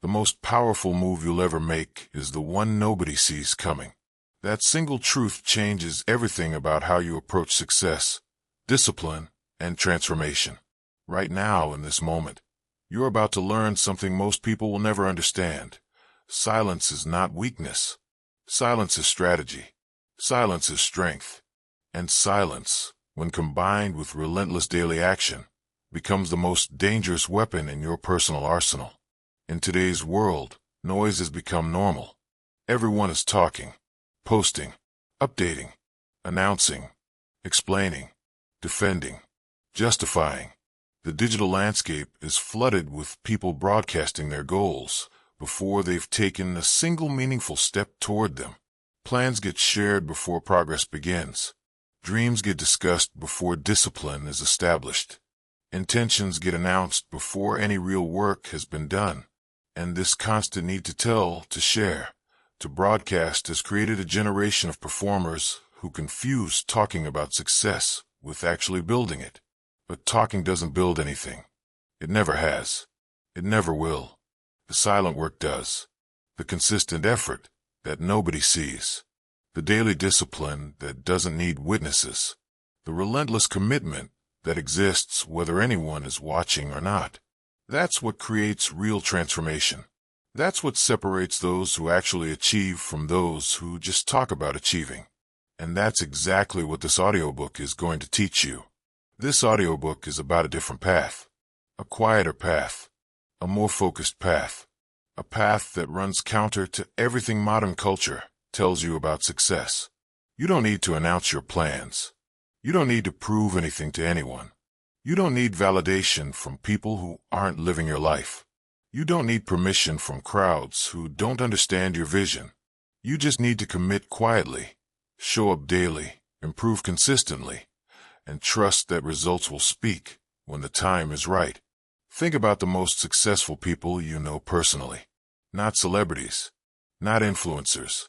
The most powerful move you'll ever make is the one nobody sees coming. That single truth changes everything about how you approach success, discipline, and transformation. Right now, in this moment, you're about to learn something most people will never understand. Silence is not weakness. Silence is strategy. Silence is strength. And silence, when combined with relentless daily action, becomes the most dangerous weapon in your personal arsenal. In today's world, noise has become normal. Everyone is talking, posting, updating, announcing, explaining, defending, justifying. The digital landscape is flooded with people broadcasting their goals before they've taken a single meaningful step toward them. Plans get shared before progress begins. Dreams get discussed before discipline is established. Intentions get announced before any real work has been done. And this constant need to tell, to share, to broadcast has created a generation of performers who confuse talking about success with actually building it. But talking doesn't build anything. It never has. It never will. The silent work does. The consistent effort that nobody sees. The daily discipline that doesn't need witnesses. The relentless commitment that exists whether anyone is watching or not. That's what creates real transformation. That's what separates those who actually achieve from those who just talk about achieving. And that's exactly what this audiobook is going to teach you. This audiobook is about a different path. A quieter path. A more focused path. A path that runs counter to everything modern culture tells you about success. You don't need to announce your plans. You don't need to prove anything to anyone. You don't need validation from people who aren't living your life. You don't need permission from crowds who don't understand your vision. You just need to commit quietly, show up daily, improve consistently, and trust that results will speak when the time is right. Think about the most successful people you know personally. Not celebrities, not influencers.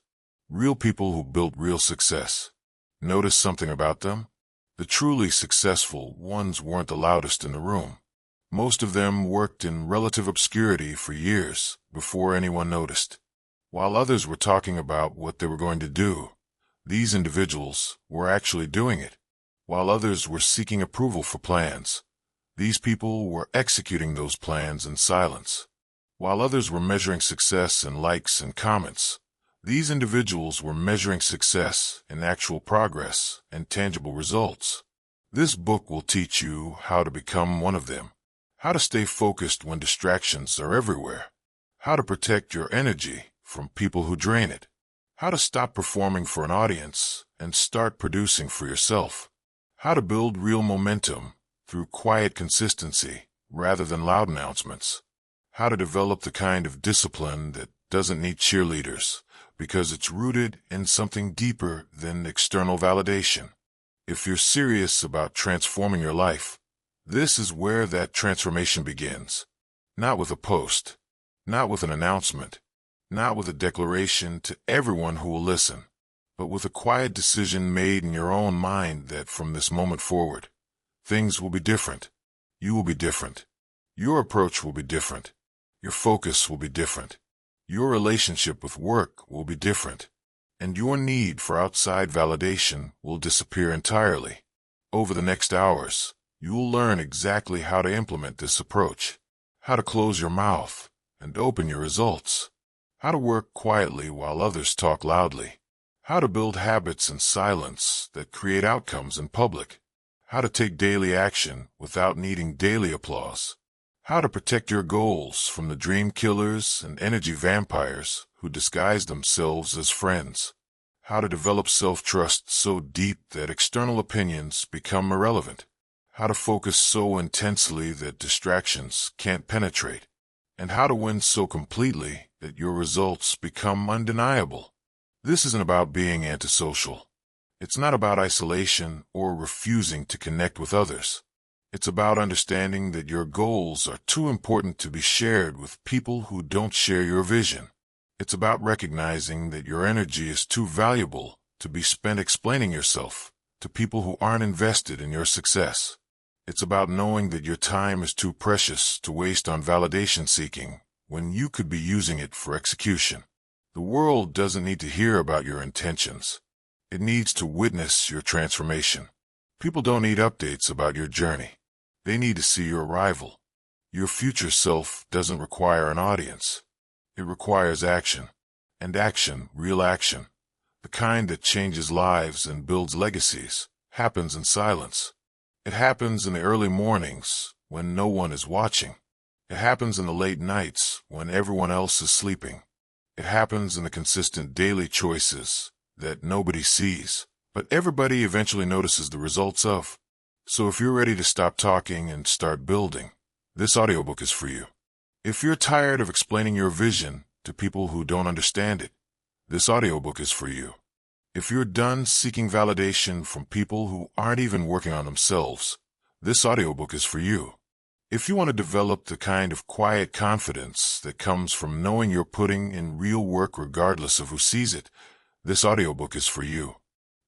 Real people who built real success. Notice something about them? The truly successful ones weren't the loudest in the room. Most of them worked in relative obscurity for years before anyone noticed. While others were talking about what they were going to do, these individuals were actually doing it. While others were seeking approval for plans, these people were executing those plans in silence. While others were measuring success in likes and comments, these individuals were measuring success in actual progress and tangible results. This book will teach you how to become one of them, how to stay focused when distractions are everywhere, how to protect your energy from people who drain it, how to stop performing for an audience and start producing for yourself, how to build real momentum through quiet consistency rather than loud announcements, how to develop the kind of discipline that doesn't need cheerleaders, because it's rooted in something deeper than external validation. If you're serious about transforming your life, this is where that transformation begins. Not with a post, not with an announcement, not with a declaration to everyone who will listen, but with a quiet decision made in your own mind that from this moment forward, things will be different. You will be different. Your approach will be different. Your focus will be different. Your relationship with work will be different, and your need for outside validation will disappear entirely. Over the next hours, you will learn exactly how to implement this approach, how to close your mouth and open your results, how to work quietly while others talk loudly, how to build habits in silence that create outcomes in public, how to take daily action without needing daily applause, how to protect your goals from the dream killers and energy vampires who disguise themselves as friends, how to develop self-trust so deep that external opinions become irrelevant, how to focus so intensely that distractions can't penetrate, and how to win so completely that your results become undeniable. This isn't about being antisocial. It's not about isolation or refusing to connect with others. It's about understanding that your goals are too important to be shared with people who don't share your vision. It's about recognizing that your energy is too valuable to be spent explaining yourself to people who aren't invested in your success. It's about knowing that your time is too precious to waste on validation seeking when you could be using it for execution. The world doesn't need to hear about your intentions. It needs to witness your transformation. People don't need updates about your journey. They need to see your arrival. Your future self doesn't require an audience. It requires action. And action, real action, the kind that changes lives and builds legacies, happens in silence. It happens in the early mornings when no one is watching. It happens in the late nights when everyone else is sleeping. It happens in the consistent daily choices that nobody sees, but everybody eventually notices the results of. So if you're ready to stop talking and start building, this audiobook is for you. If you're tired of explaining your vision to people who don't understand it, this audiobook is for you. If you're done seeking validation from people who aren't even working on themselves, this audiobook is for you. If you want to develop the kind of quiet confidence that comes from knowing you're putting in real work regardless of who sees it, this audiobook is for you.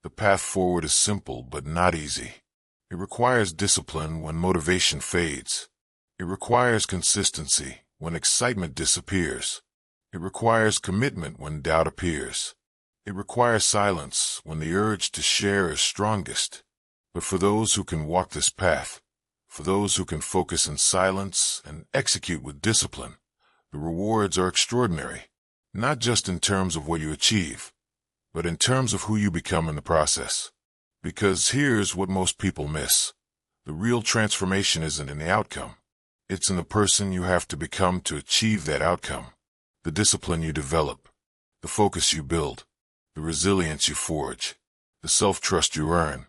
The path forward is simple but not easy. It requires discipline when motivation fades. It requires consistency when excitement disappears. It requires commitment when doubt appears. It requires silence when the urge to share is strongest. But for those who can walk this path, for those who can focus in silence and execute with discipline, the rewards are extraordinary, not just in terms of what you achieve, but in terms of who you become in the process. Because here's what most people miss. The real transformation isn't in the outcome. It's in the person you have to become to achieve that outcome. The discipline you develop, the focus you build, the resilience you forge, the self-trust you earn,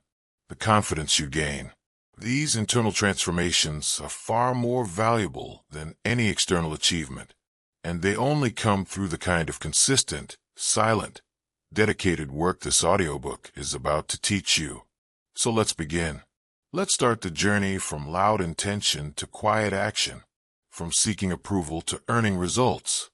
the confidence you gain. These internal transformations are far more valuable than any external achievement, and they only come through the kind of consistent, silent, dedicated work this audiobook is about to teach you. So let's begin. Let's start the journey from loud intention to quiet action, from seeking approval to earning results,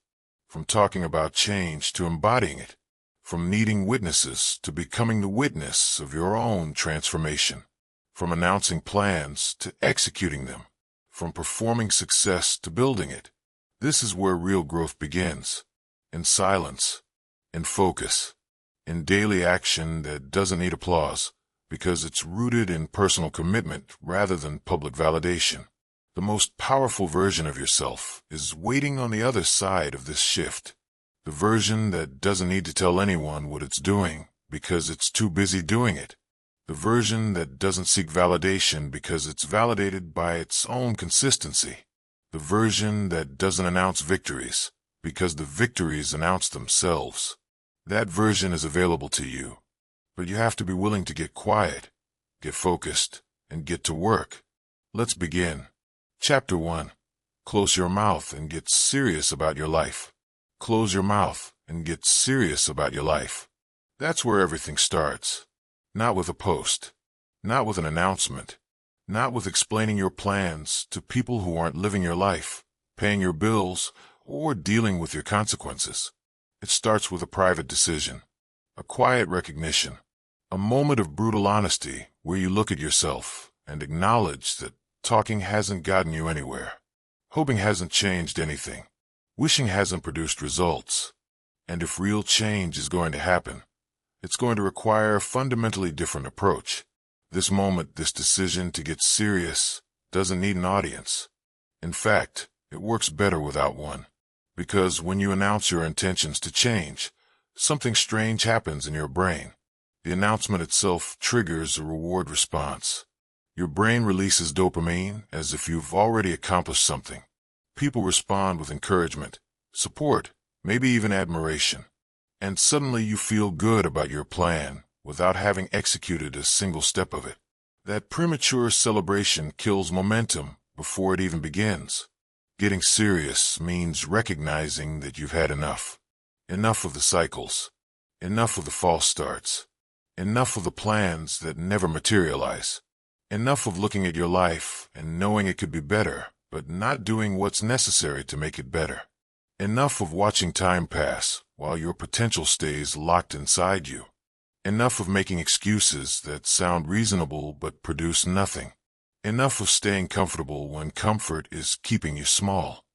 from talking about change to embodying it, from needing witnesses to becoming the witness of your own transformation, from announcing plans to executing them, from performing success to building it. This is where real growth begins, in silence, in focus, in daily action that doesn't need applause, because it's rooted in personal commitment rather than public validation. The most powerful version of yourself is waiting on the other side of this shift. The version that doesn't need to tell anyone what it's doing because it's too busy doing it. The version that doesn't seek validation because it's validated by its own consistency. The version that doesn't announce victories because the victories announce themselves. That version is available to you, but you have to be willing to get quiet, get focused, and get to work. Let's begin. Chapter 1. Close your mouth and get serious about your life. Close your mouth and get serious about your life. That's where everything starts. Not with a post, not with an announcement, not with explaining your plans to people who aren't living your life, paying your bills, or dealing with your consequences. It starts with a private decision, a quiet recognition, a moment of brutal honesty where you look at yourself and acknowledge that talking hasn't gotten you anywhere. Hoping hasn't changed anything. Wishing hasn't produced results. And if real change is going to happen, it's going to require a fundamentally different approach. This moment, this decision to get serious, doesn't need an audience. In fact, it works better without one. Because when you announce your intentions to change, something strange happens in your brain. The announcement itself triggers a reward response. Your brain releases dopamine as if you've already accomplished something. People respond with encouragement, support, maybe even admiration. And suddenly you feel good about your plan without having executed a single step of it. That premature celebration kills momentum before it even begins. Getting serious means recognizing that you've had enough. Enough of the cycles. Enough of the false starts. Enough of the plans that never materialize. Enough of looking at your life and knowing it could be better, but not doing what's necessary to make it better. Enough of watching time pass while your potential stays locked inside you. Enough of making excuses that sound reasonable but produce nothing. Enough of staying comfortable when comfort is keeping you small.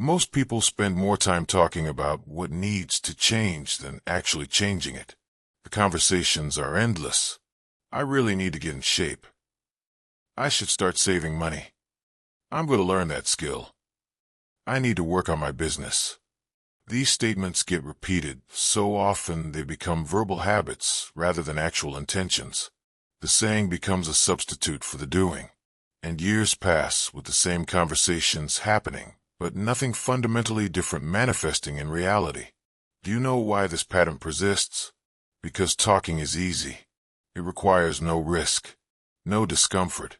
Most people spend more time talking about what needs to change than actually changing it. The conversations are endless. I really need to get in shape. I should start saving money. I'm going to learn that skill. I need to work on my business. These statements get repeated so often they become verbal habits rather than actual intentions. The saying becomes a substitute for the doing. And years pass with the same conversations happening, but nothing fundamentally different manifesting in reality. Do you know why this pattern persists? Because talking is easy. It requires no risk, no discomfort,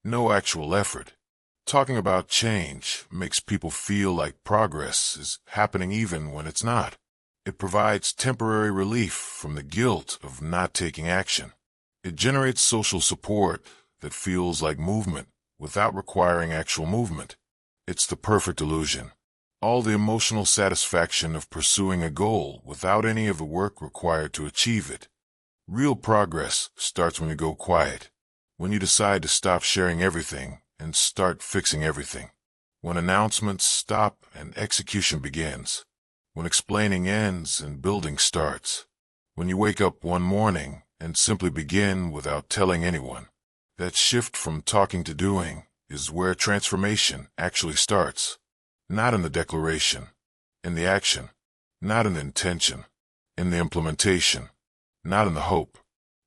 no actual effort. Talking about change makes people feel like progress is happening even when it's not. It provides temporary relief from the guilt of not taking action. It generates social support that feels like movement without requiring actual movement. It's the perfect illusion. All the emotional satisfaction of pursuing a goal without any of the work required to achieve it. Real progress starts when you go quiet, when you decide to stop sharing everything and start fixing everything. When announcements stop and execution begins. When explaining ends and building starts. When you wake up one morning and simply begin without telling anyone. That shift from talking to doing is where transformation actually starts. Not in the declaration, in the action, not in the intention, in the implementation, not in the hope,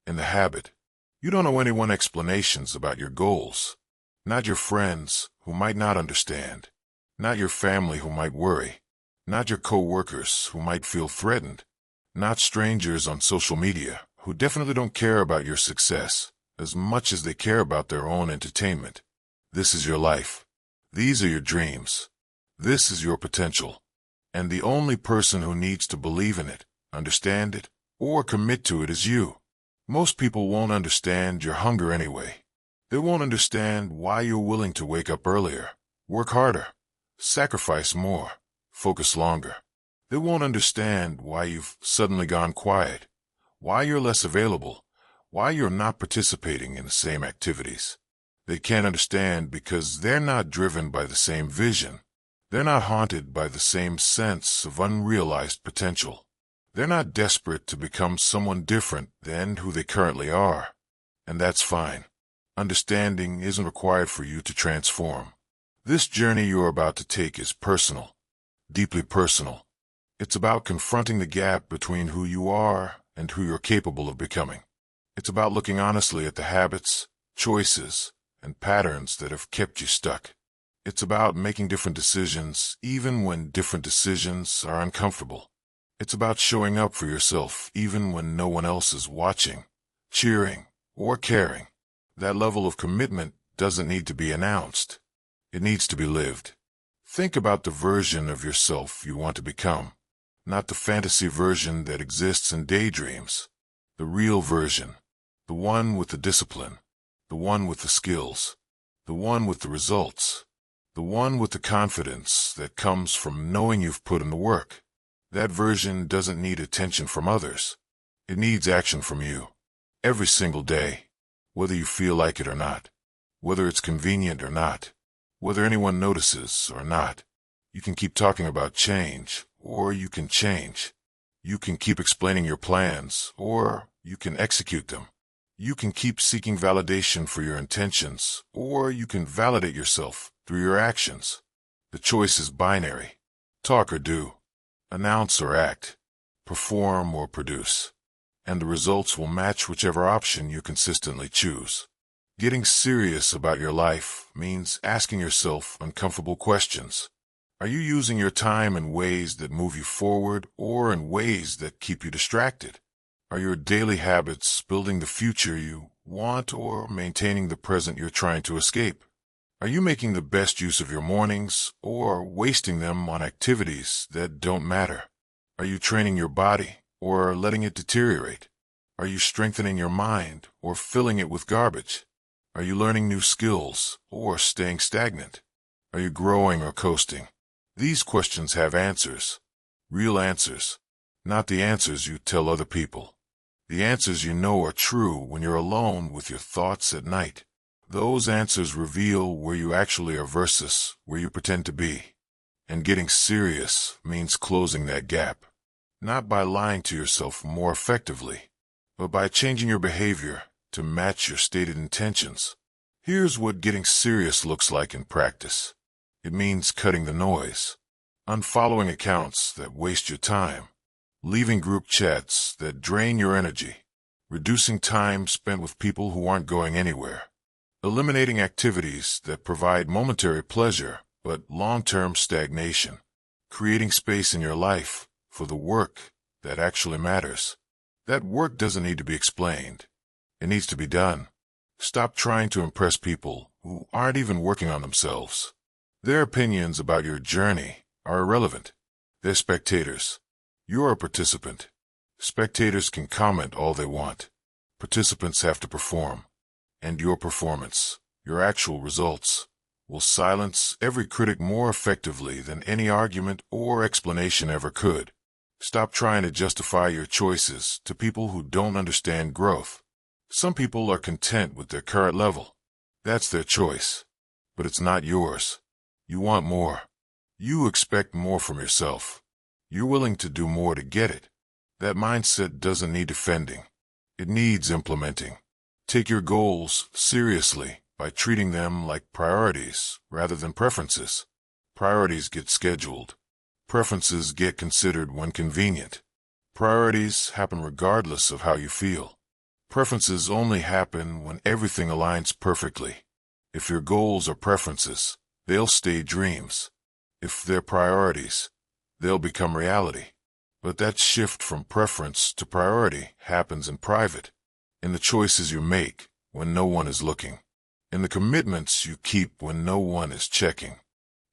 in the habit. You don't owe anyone explanations about your goals. Not your friends, who might not understand. Not your family, who might worry. Not your co-workers, who might feel threatened. Not strangers on social media, who definitely don't care about your success as much as they care about their own entertainment. This is your life. These are your dreams. This is your potential. And the only person who needs to believe in it, understand it, or commit to it is you. Most people won't understand your hunger anyway. They won't understand why you're willing to wake up earlier, work harder, sacrifice more, focus longer. They won't understand why you've suddenly gone quiet, why you're less available, why you're not participating in the same activities. They can't understand because they're not driven by the same vision. They're not haunted by the same sense of unrealized potential. They're not desperate to become someone different than who they currently are. And that's fine. Understanding isn't required for you to transform. This journey you're about to take is personal, deeply personal. It's about confronting the gap between who you are and who you're capable of becoming. It's about looking honestly at the habits, choices, and patterns that have kept you stuck. It's about making different decisions even when different decisions are uncomfortable. It's about showing up for yourself even when no one else is watching, cheering, or caring. That level of commitment doesn't need to be announced. It needs to be lived. Think about the version of yourself you want to become, not the fantasy version that exists in daydreams. The real version, the one with the discipline, the one with the skills, the one with the results, the one with the confidence that comes from knowing you've put in the work. That version doesn't need attention from others. It needs action from you. Every single day. Whether you feel like it or not. Whether it's convenient or not. Whether anyone notices or not. You can keep talking about change, or you can change. You can keep explaining your plans, or you can execute them. You can keep seeking validation for your intentions, or you can validate yourself through your actions. The choice is binary. Talk or do. Announce or act. Perform or produce. And the results will match whichever option you consistently choose. Getting serious about your life means asking yourself uncomfortable questions. Are you using your time in ways that move you forward or in ways that keep you distracted? Are your daily habits building the future you want or maintaining the present you're trying to escape? Are you making the best use of your mornings or wasting them on activities that don't matter? Are you training your body or letting it deteriorate? Are you strengthening your mind or filling it with garbage? Are you learning new skills or staying stagnant? Are you growing or coasting? These questions have answers. Real answers. Not the answers you tell other people. The answers you know are true when you're alone with your thoughts at night. Those answers reveal where you actually are versus where you pretend to be. And getting serious means closing that gap. Not by lying to yourself more effectively, but by changing your behavior to match your stated intentions. Here's what getting serious looks like in practice. It means cutting the noise, unfollowing accounts that waste your time, leaving group chats that drain your energy, reducing time spent with people who aren't going anywhere, eliminating activities that provide momentary pleasure but long-term stagnation, creating space in your life for the work that actually matters. That work doesn't need to be explained. It needs to be done. Stop trying to impress people who aren't even working on themselves. Their opinions about your journey are irrelevant. They're spectators. You're a participant. Spectators can comment all they want. Participants have to perform. And your performance, your actual results, will silence every critic more effectively than any argument or explanation ever could. Stop trying to justify your choices to people who don't understand growth. Some people are content with their current level. That's their choice. But it's not yours. You want more. You expect more from yourself. You're willing to do more to get it. That mindset doesn't need defending. It needs implementing. Take your goals seriously by treating them like priorities rather than preferences. Priorities get scheduled. Preferences get considered when convenient. Priorities happen regardless of how you feel. Preferences only happen when everything aligns perfectly. If your goals are preferences, they'll stay dreams. If they're priorities, they'll become reality. But that shift from preference to priority happens in private, in the choices you make when no one is looking, in the commitments you keep when no one is checking.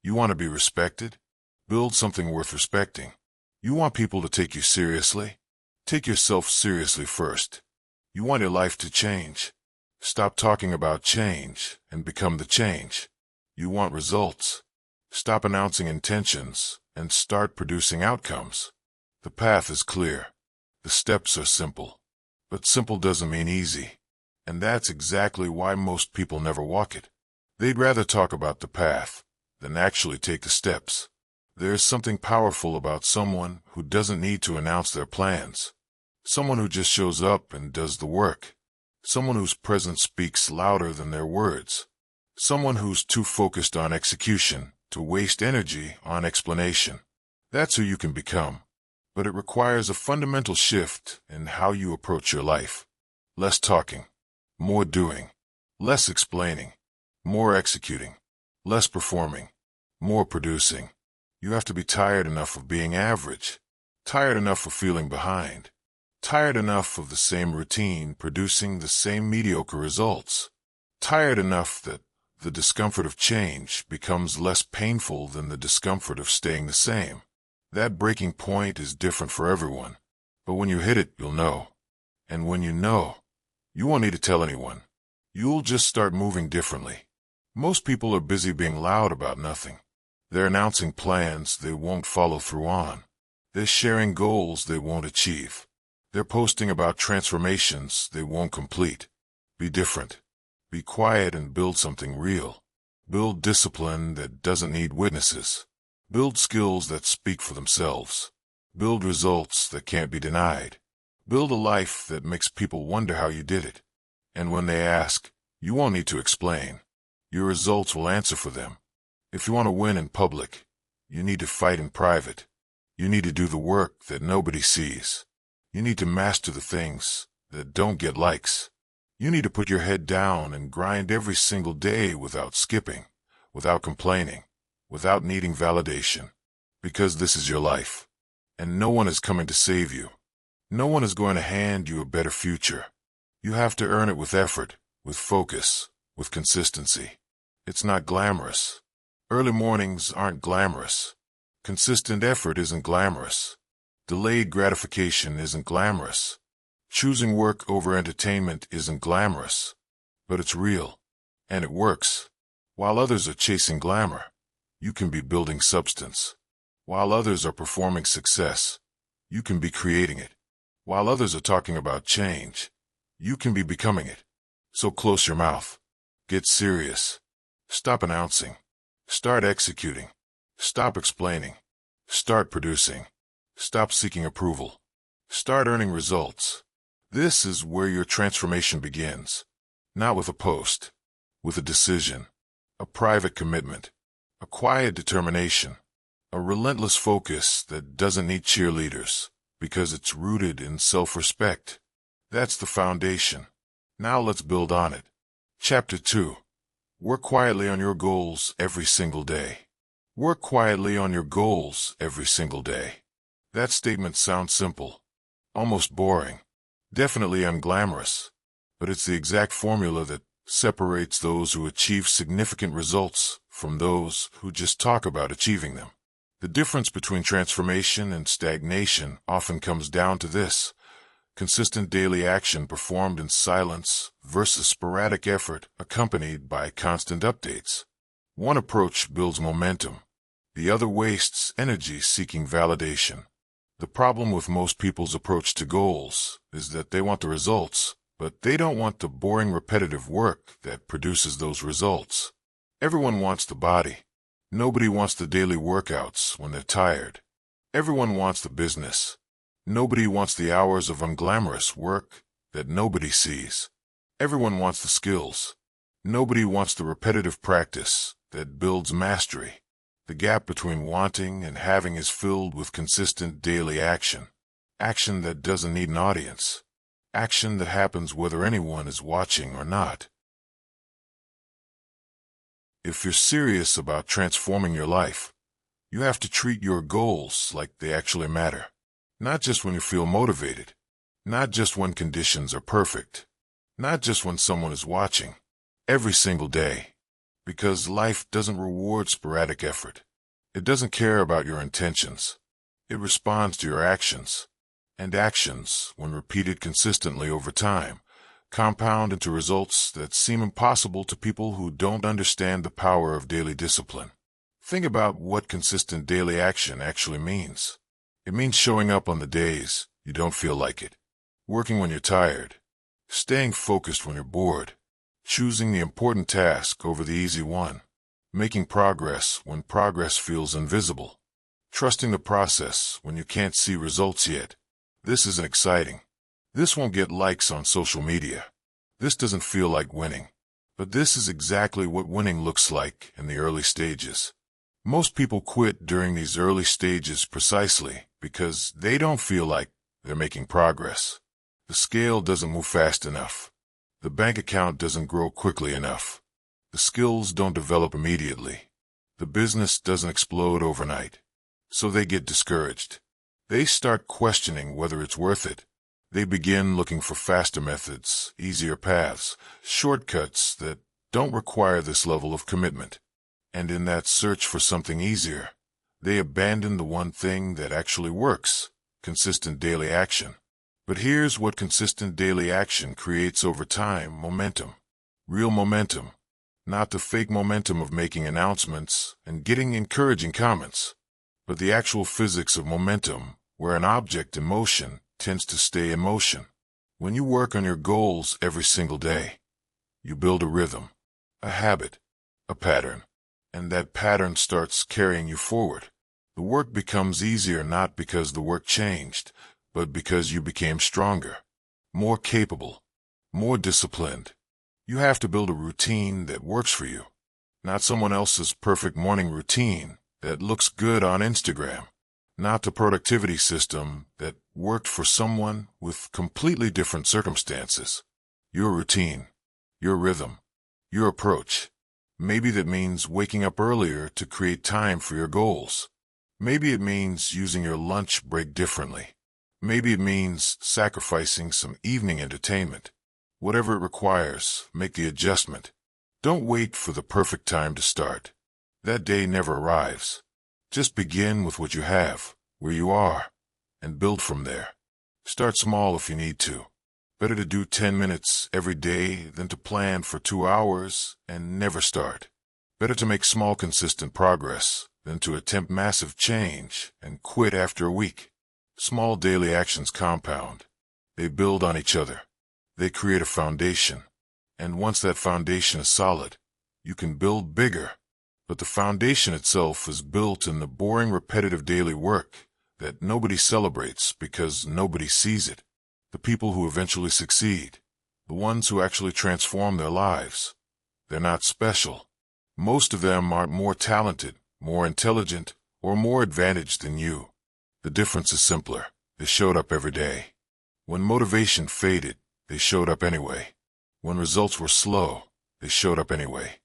You want to be respected? Build something worth respecting. You want people to take you seriously? Take yourself seriously first. You want your life to change? Stop talking about change and become the change. You want results? Stop announcing intentions and start producing outcomes. The path is clear. The steps are simple. But simple doesn't mean easy. And that's exactly why most people never walk it. They'd rather talk about the path than actually take the steps. There's something powerful about someone who doesn't need to announce their plans. Someone who just shows up and does the work. Someone whose presence speaks louder than their words. Someone who's too focused on execution to waste energy on explanation. That's who you can become. But it requires a fundamental shift in how you approach your life. Less talking, more doing, less explaining, more executing, less performing, more producing. You have to be tired enough of being average, tired enough of feeling behind, tired enough of the same routine producing the same mediocre results, tired enough that the discomfort of change becomes less painful than the discomfort of staying the same. That breaking point is different for everyone, but when you hit it, you'll know. And when you know, you won't need to tell anyone. You'll just start moving differently. Most people are busy being loud about nothing. They're announcing plans they won't follow through on. They're sharing goals they won't achieve. They're posting about transformations they won't complete. Be different. Be quiet and build something real. Build discipline that doesn't need witnesses. Build skills that speak for themselves. Build results that can't be denied. Build a life that makes people wonder how you did it. And when they ask, you won't need to explain. Your results will answer for them. If you want to win in public, you need to fight in private. You need to do the work that nobody sees. You need to master the things that don't get likes. You need to put your head down and grind every single day without skipping, without complaining, without needing validation. Because this is your life. And no one is coming to save you. No one is going to hand you a better future. You have to earn it with effort, with focus, with consistency. It's not glamorous. Early mornings aren't glamorous. Consistent effort isn't glamorous. Delayed gratification isn't glamorous. Choosing work over entertainment isn't glamorous. But it's real. And it works. While others are chasing glamour, you can be building substance. While others are performing success, you can be creating it. While others are talking about change, you can be becoming it. So close your mouth. Get serious. Stop announcing. Start executing. Stop explaining. Start producing. Stop seeking approval. Start earning results. This is where your transformation begins. Not with a post, with a decision, a private commitment, a quiet determination, a relentless focus that doesn't need cheerleaders because it's rooted in self-respect. That's the foundation. Now let's build on it. Chapter 2. Work quietly on your goals every single day. Work quietly on your goals every single day. That statement sounds simple, almost boring, definitely unglamorous, but it's the exact formula that separates those who achieve significant results from those who just talk about achieving them. The difference between transformation and stagnation often comes down to this: consistent daily action performed in silence versus sporadic effort accompanied by constant updates. One approach builds momentum. The other wastes energy seeking validation. The problem with most people's approach to goals is that they want the results, but they don't want the boring, repetitive work that produces those results. Everyone wants the body. Nobody wants the daily workouts when they're tired. Everyone wants the business. Nobody wants the hours of unglamorous work that nobody sees. Everyone wants the skills. Nobody wants the repetitive practice that builds mastery. The gap between wanting and having is filled with consistent daily action. Action that doesn't need an audience. Action that happens whether anyone is watching or not. If you're serious about transforming your life, you have to treat your goals like they actually matter. Not just when you feel motivated. Not just when conditions are perfect. Not just when someone is watching. Every single day. Because life doesn't reward sporadic effort. It doesn't care about your intentions. It responds to your actions. And actions, when repeated consistently over time, compound into results that seem impossible to people who don't understand the power of daily discipline. Think about what consistent daily action actually means. It means showing up on the days you don't feel like it, working when you're tired, staying focused when you're bored, choosing the important task over the easy one, making progress when progress feels invisible, trusting the process when you can't see results yet. This isn't exciting. This won't get likes on social media. This doesn't feel like winning. But this is exactly what winning looks like in the early stages. Most people quit during these early stages precisely because they don't feel like they're making progress. The scale doesn't move fast enough. The bank account doesn't grow quickly enough. The skills don't develop immediately. The business doesn't explode overnight. So they get discouraged. They start questioning whether it's worth it. They begin looking for faster methods, easier paths, shortcuts that don't require this level of commitment. And in that search for something easier, they abandon the one thing that actually works: consistent daily action. But here's what consistent daily action creates over time: momentum. Real momentum. Not the fake momentum of making announcements and getting encouraging comments, but the actual physics of momentum, where an object in motion tends to stay in motion. When you work on your goals every single day, you build a rhythm, a habit, a pattern, and that pattern starts carrying you forward. The work becomes easier not because the work changed, but because you became stronger, more capable, more disciplined. You have to build a routine that works for you, not someone else's perfect morning routine that looks good on Instagram, not the productivity system that worked for someone with completely different circumstances. Your routine, your rhythm, your approach. Maybe that means waking up earlier to create time for your goals. Maybe it means using your lunch break differently. Maybe it means sacrificing some evening entertainment. Whatever it requires, make the adjustment. Don't wait for the perfect time to start. That day never arrives. Just begin with what you have, where you are, and build from there. Start small if you need to. Better to do 10 minutes every day than to plan for 2 hours and never start. Better to make small, consistent progress than to attempt massive change and quit after a week. Small daily actions compound. They build on each other. They create a foundation. And once that foundation is solid, you can build bigger. But the foundation itself is built in the boring, repetitive daily work that nobody celebrates because nobody sees it. The people who eventually succeed, the ones who actually transform their lives, they're not special. Most of them aren't more talented, more intelligent, or more advantaged than you. The difference is simpler. They showed up every day. When motivation faded, they showed up anyway. When results were slow, they showed up anyway.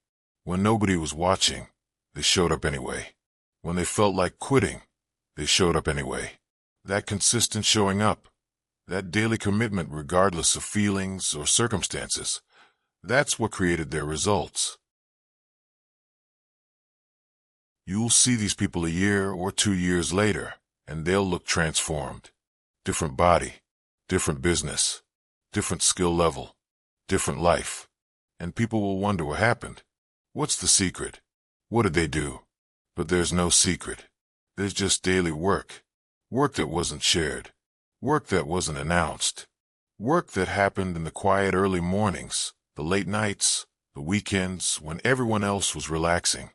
When nobody was watching, they showed up anyway. When they felt like quitting, they showed up anyway. That consistent showing up, that daily commitment regardless of feelings or circumstances, that's what created their results. You'll see these people a year or 2 years later, and they'll look transformed. Different body, different business, different skill level, different life. And people will wonder what happened. What's the secret? What did they do? But there's no secret. There's just daily work. Work that wasn't shared. Work that wasn't announced. Work that happened in the quiet early mornings, the late nights, the weekends when everyone else was relaxing.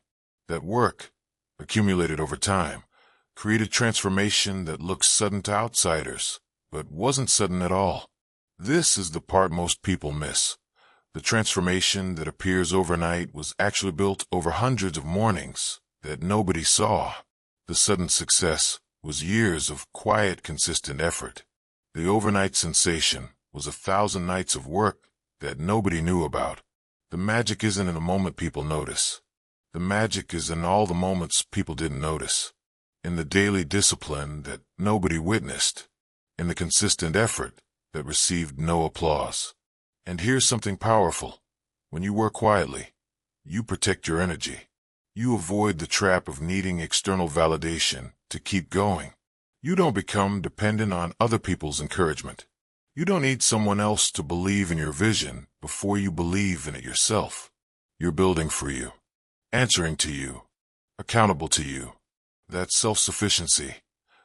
That work, accumulated over time, created transformation that looks sudden to outsiders, but wasn't sudden at all. This is the part most people miss. The transformation that appears overnight was actually built over hundreds of mornings that nobody saw. The sudden success was years of quiet, consistent effort. The overnight sensation was 1,000 nights of work that nobody knew about. The magic isn't in the moment people notice. The magic is in all the moments people didn't notice. In the daily discipline that nobody witnessed. In the consistent effort that received no applause. And here's something powerful. When you work quietly, you protect your energy. You avoid the trap of needing external validation to keep going. You don't become dependent on other people's encouragement. You don't need someone else to believe in your vision before you believe in it yourself. You're building for you, answering to you, accountable to you. That self-sufficiency,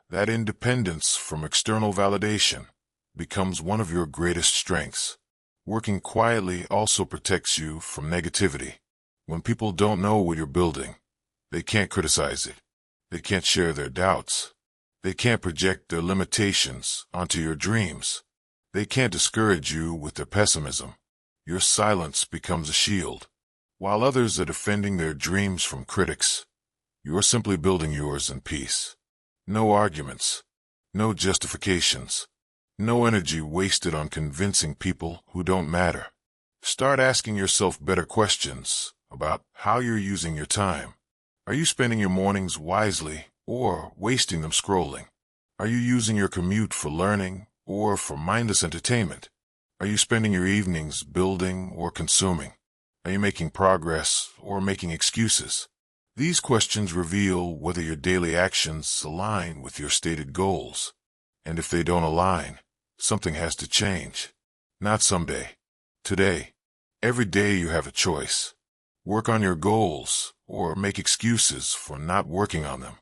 that independence from external validation, becomes one of your greatest strengths. Working quietly also protects you from negativity. When people don't know what you're building, they can't criticize it. They can't share their doubts. They can't project their limitations onto your dreams. They can't discourage you with their pessimism. Your silence becomes a shield. While others are defending their dreams from critics, you're simply building yours in peace. No arguments, no justifications, no energy wasted on convincing people who don't matter. Start asking yourself better questions about how you're using your time. Are you spending your mornings wisely or wasting them scrolling? Are you using your commute for learning or for mindless entertainment? Are you spending your evenings building or consuming? Are you making progress or making excuses? These questions reveal whether your daily actions align with your stated goals. And if they don't align, something has to change. Not someday. Today. Every day you have a choice. Work on your goals or make excuses for not working on them.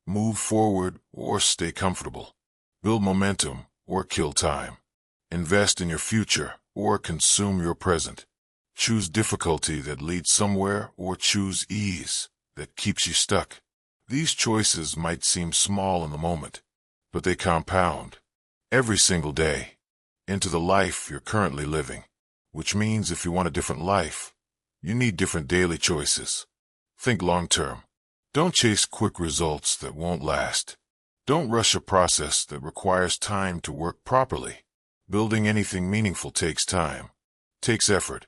Move forward or stay comfortable. Build momentum or kill time. Invest in your future or consume your present. Choose difficulty that leads somewhere or choose ease that keeps you stuck. These choices might seem small in the moment, but they compound every single day into the life you're currently living, which means if you want a different life, you need different daily choices. Think long-term. Don't chase quick results that won't last. Don't rush a process that requires time to work properly. Building anything meaningful takes time, takes effort,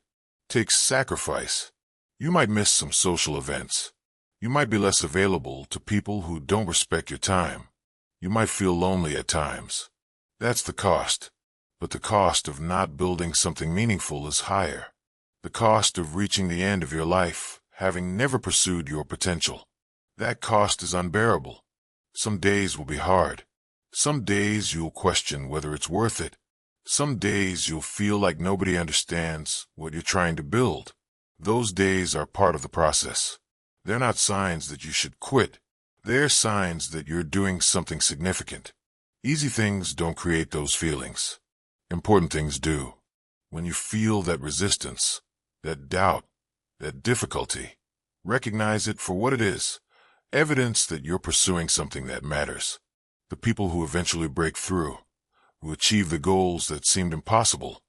takes sacrifice. You might miss some social events. You might be less available to people who don't respect your time. You might feel lonely at times. That's the cost. But the cost of not building something meaningful is higher. The cost of reaching the end of your life, having never pursued your potential. That cost is unbearable. Some days will be hard. Some days you'll question whether it's worth it. Some days you'll feel like nobody understands what you're trying to build. Those days are part of the process. They're not signs that you should quit. They're signs that you're doing something significant. Easy things don't create those feelings. Important things do. When you feel that resistance, that doubt, that difficulty, Recognize it for what it is, evidence that you're pursuing something that matters. The people who eventually break through, who achieve the goals that seemed impossible,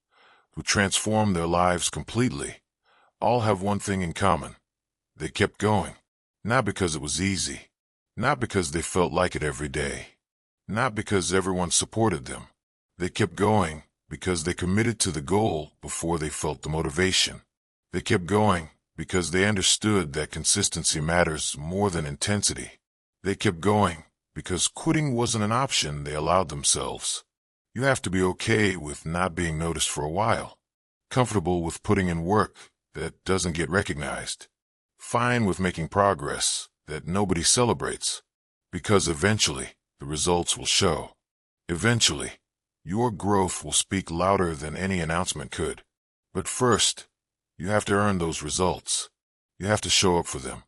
who transform their lives completely, all have one thing in common. They kept going, not because it was easy, not because they felt like it every day, not because everyone supported them. They kept going because they committed to the goal before they felt the motivation. They kept going because they understood that consistency matters more than intensity. They kept going because quitting wasn't an option they allowed themselves. You have to be okay with not being noticed for a while, comfortable with putting in work that doesn't get recognized, fine with making progress that nobody celebrates, because eventually the results will show. Eventually, your growth will speak louder than any announcement could. But first, you have to earn those results. You have to show up for them,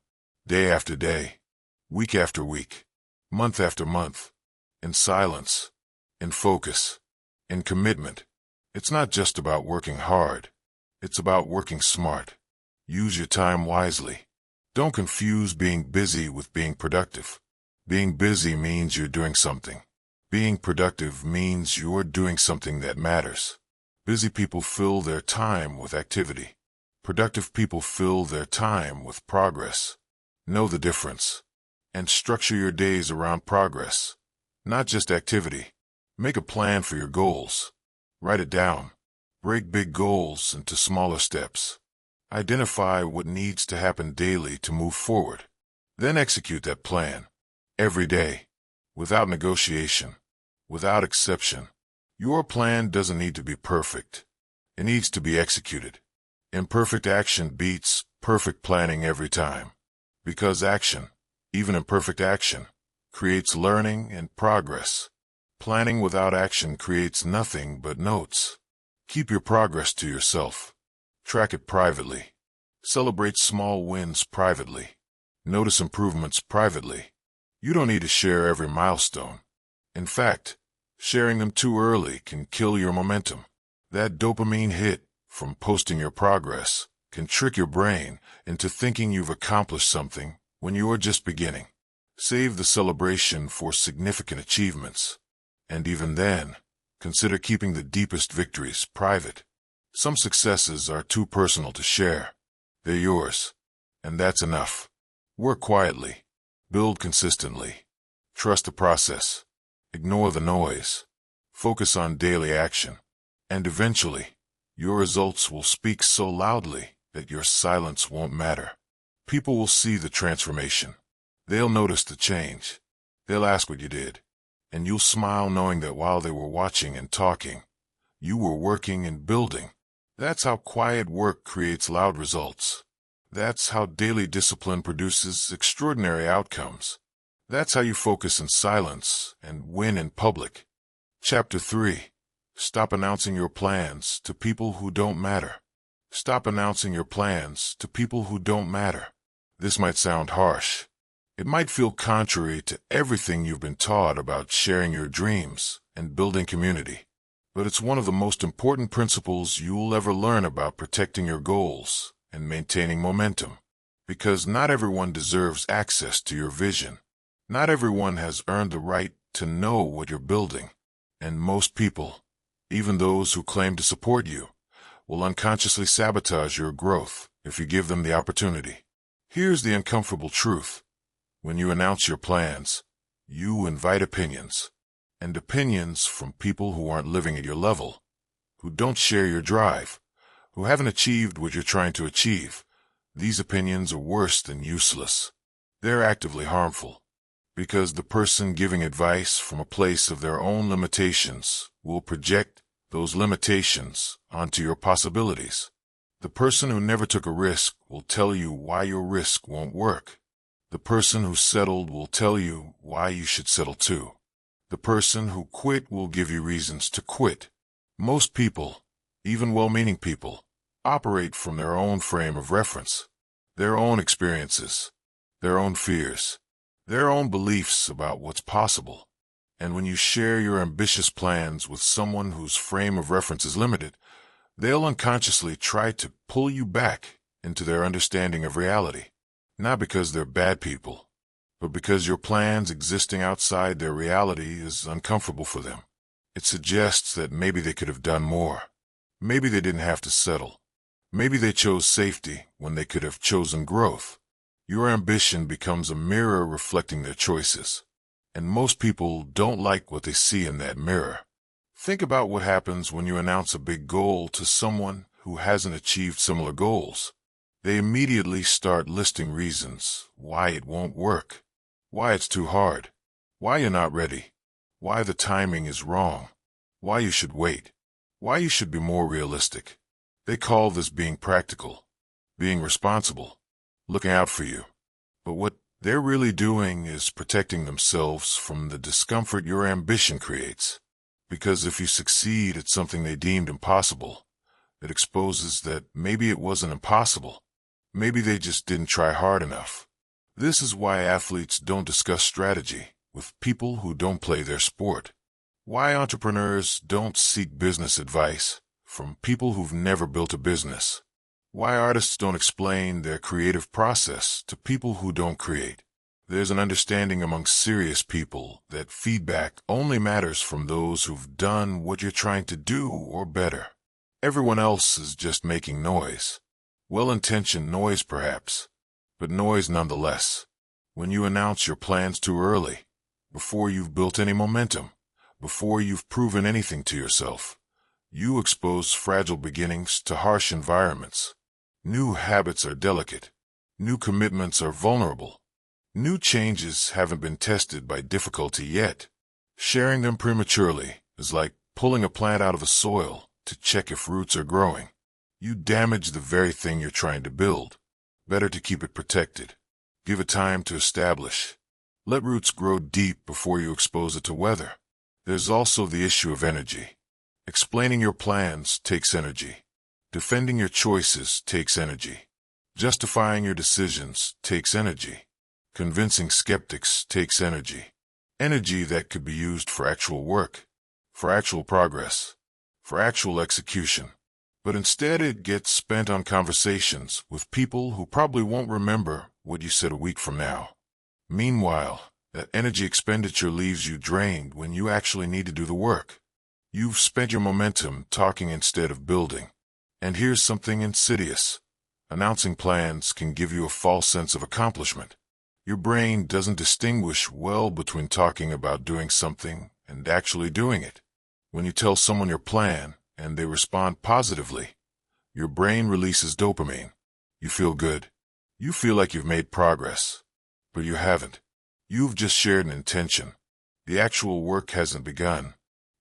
day after day, week after week, month after month, in silence, in focus, in commitment. It's not just about working hard. It's about working smart. Use your time wisely. Don't confuse being busy with being productive. Being busy means you're doing something. Being productive means you're doing something that matters. Busy people fill their time with activity. Productive people fill their time with progress. Know the difference. And structure your days around progress, not just activity. Make a plan for your goals. Write it down. Break big goals into smaller steps. Identify what needs to happen daily to move forward. Then execute that plan. Every day. Without negotiation. Without exception. Your plan doesn't need to be perfect. It needs to be executed. Imperfect action beats perfect planning every time. Because action, even imperfect action, creates learning and progress. Planning without action creates nothing but notes. Keep your progress to yourself. Track it privately. Celebrate small wins privately. Notice improvements privately. You don't need to share every milestone. In fact, sharing them too early can kill your momentum. That dopamine hit from posting your progress can trick your brain into thinking you've accomplished something when you're just beginning. Save the celebration for significant achievements. And even then, consider keeping the deepest victories private. Some successes are too personal to share. They're yours. And that's enough. Work quietly. Build consistently. Trust the process. Ignore the noise. Focus on daily action. And eventually, your results will speak so loudly that your silence won't matter. People will see the transformation. They'll notice the change. They'll ask what you did. And you'll smile knowing that while they were watching and talking, you were working and building. That's how quiet work creates loud results. That's how daily discipline produces extraordinary outcomes. That's how you focus in silence and win in public. Chapter 3. Stop announcing your plans to people who don't matter. Stop announcing your plans to people who don't matter. This might sound harsh. It might feel contrary to everything you've been taught about sharing your dreams and building community. But it's one of the most important principles you'll ever learn about protecting your goals and maintaining momentum. Because not everyone deserves access to your vision. Not everyone has earned the right to know what you're building. And most people, even those who claim to support you, will unconsciously sabotage your growth if you give them the opportunity. Here's the uncomfortable truth. When you announce your plans, you invite opinions. And opinions from people who aren't living at your level, who don't share your drive, who haven't achieved what you're trying to achieve. These opinions are worse than useless. They're actively harmful. Because the person giving advice from a place of their own limitations will project those limitations onto your possibilities. The person who never took a risk will tell you why your risk won't work. The person who settled will tell you why you should settle too. The person who quit will give you reasons to quit. Most people, even well-meaning people, operate from their own frame of reference, their own experiences, their own fears, their own beliefs about what's possible. And when you share your ambitious plans with someone whose frame of reference is limited, they'll unconsciously try to pull you back into their understanding of reality. Not because they're bad people, but because your plans existing outside their reality is uncomfortable for them. It suggests that maybe they could have done more. Maybe they didn't have to settle. Maybe they chose safety when they could have chosen growth. Your ambition becomes a mirror reflecting their choices. And most people don't like what they see in that mirror. Think about what happens when you announce a big goal to someone who hasn't achieved similar goals. They immediately start listing reasons why it won't work, why it's too hard, why you're not ready, why the timing is wrong, why you should wait, why you should be more realistic. They call this being practical, being responsible, looking out for you. But what they're really doing is protecting themselves from the discomfort your ambition creates. Because if you succeed at something they deemed impossible, it exposes that maybe it wasn't impossible. Maybe they just didn't try hard enough. This is why athletes don't discuss strategy with people who don't play their sport. Why entrepreneurs don't seek business advice from people who've never built a business. Why artists don't explain their creative process to people who don't create. There's an understanding among serious people that feedback only matters from those who've done what you're trying to do or better. Everyone else is just making noise. Well-intentioned noise, perhaps, but noise nonetheless. When you announce your plans too early, before you've built any momentum, before you've proven anything to yourself, you expose fragile beginnings to harsh environments. New habits are delicate. New commitments are vulnerable. New changes haven't been tested by difficulty yet. Sharing them prematurely is like pulling a plant out of the soil to check if roots are growing. You damage the very thing you're trying to build. Better to keep it protected. Give it time to establish. Let roots grow deep before you expose it to weather. There's also the issue of energy. Explaining your plans takes energy. Defending your choices takes energy. Justifying your decisions takes energy. Convincing skeptics takes energy. Energy that could be used for actual work, for actual progress, for actual execution. But instead it gets spent on conversations with people who probably won't remember what you said a week from now. Meanwhile, that energy expenditure leaves you drained when you actually need to do the work. You've spent your momentum talking instead of building. And here's something insidious. Announcing plans can give you a false sense of accomplishment. Your brain doesn't distinguish well between talking about doing something and actually doing it. When you tell someone your plan and they respond positively, your brain releases dopamine. You feel good. You feel like you've made progress. But you haven't. You've just shared an intention. The actual work hasn't begun.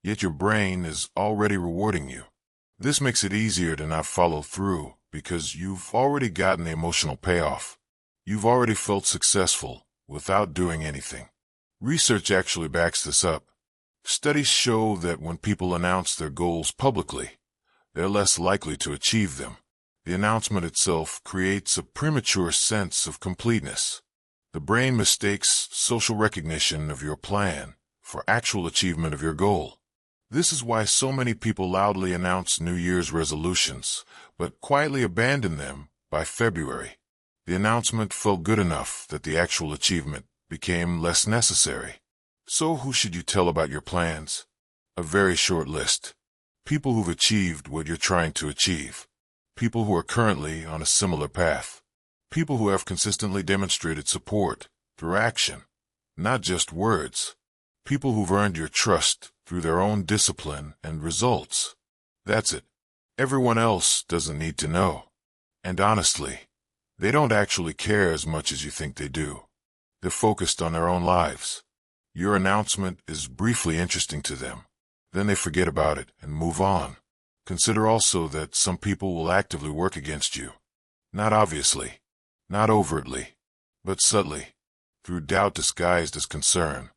Yet your brain is already rewarding you. This makes it easier to not follow through because you've already gotten the emotional payoff. You've already felt successful without doing anything. Research actually backs this up. Studies show that when people announce their goals publicly, they're less likely to achieve them. The announcement itself creates a premature sense of completeness. The brain mistakes social recognition of your plan for actual achievement of your goal. This is why so many people loudly announce New Year's resolutions, but quietly abandon them by February. The announcement felt good enough that the actual achievement became less necessary. So who should you tell about your plans? A very short list. People who've achieved what you're trying to achieve. People who are currently on a similar path. People who have consistently demonstrated support through action, not just words. People who've earned your trust through their own discipline and results. That's it. Everyone else doesn't need to know. And honestly, they don't actually care as much as you think they do. They're focused on their own lives. Your announcement is briefly interesting to them. Then they forget about it and move on. Consider also that some people will actively work against you. Not obviously, not overtly, but subtly, through doubt disguised as concern,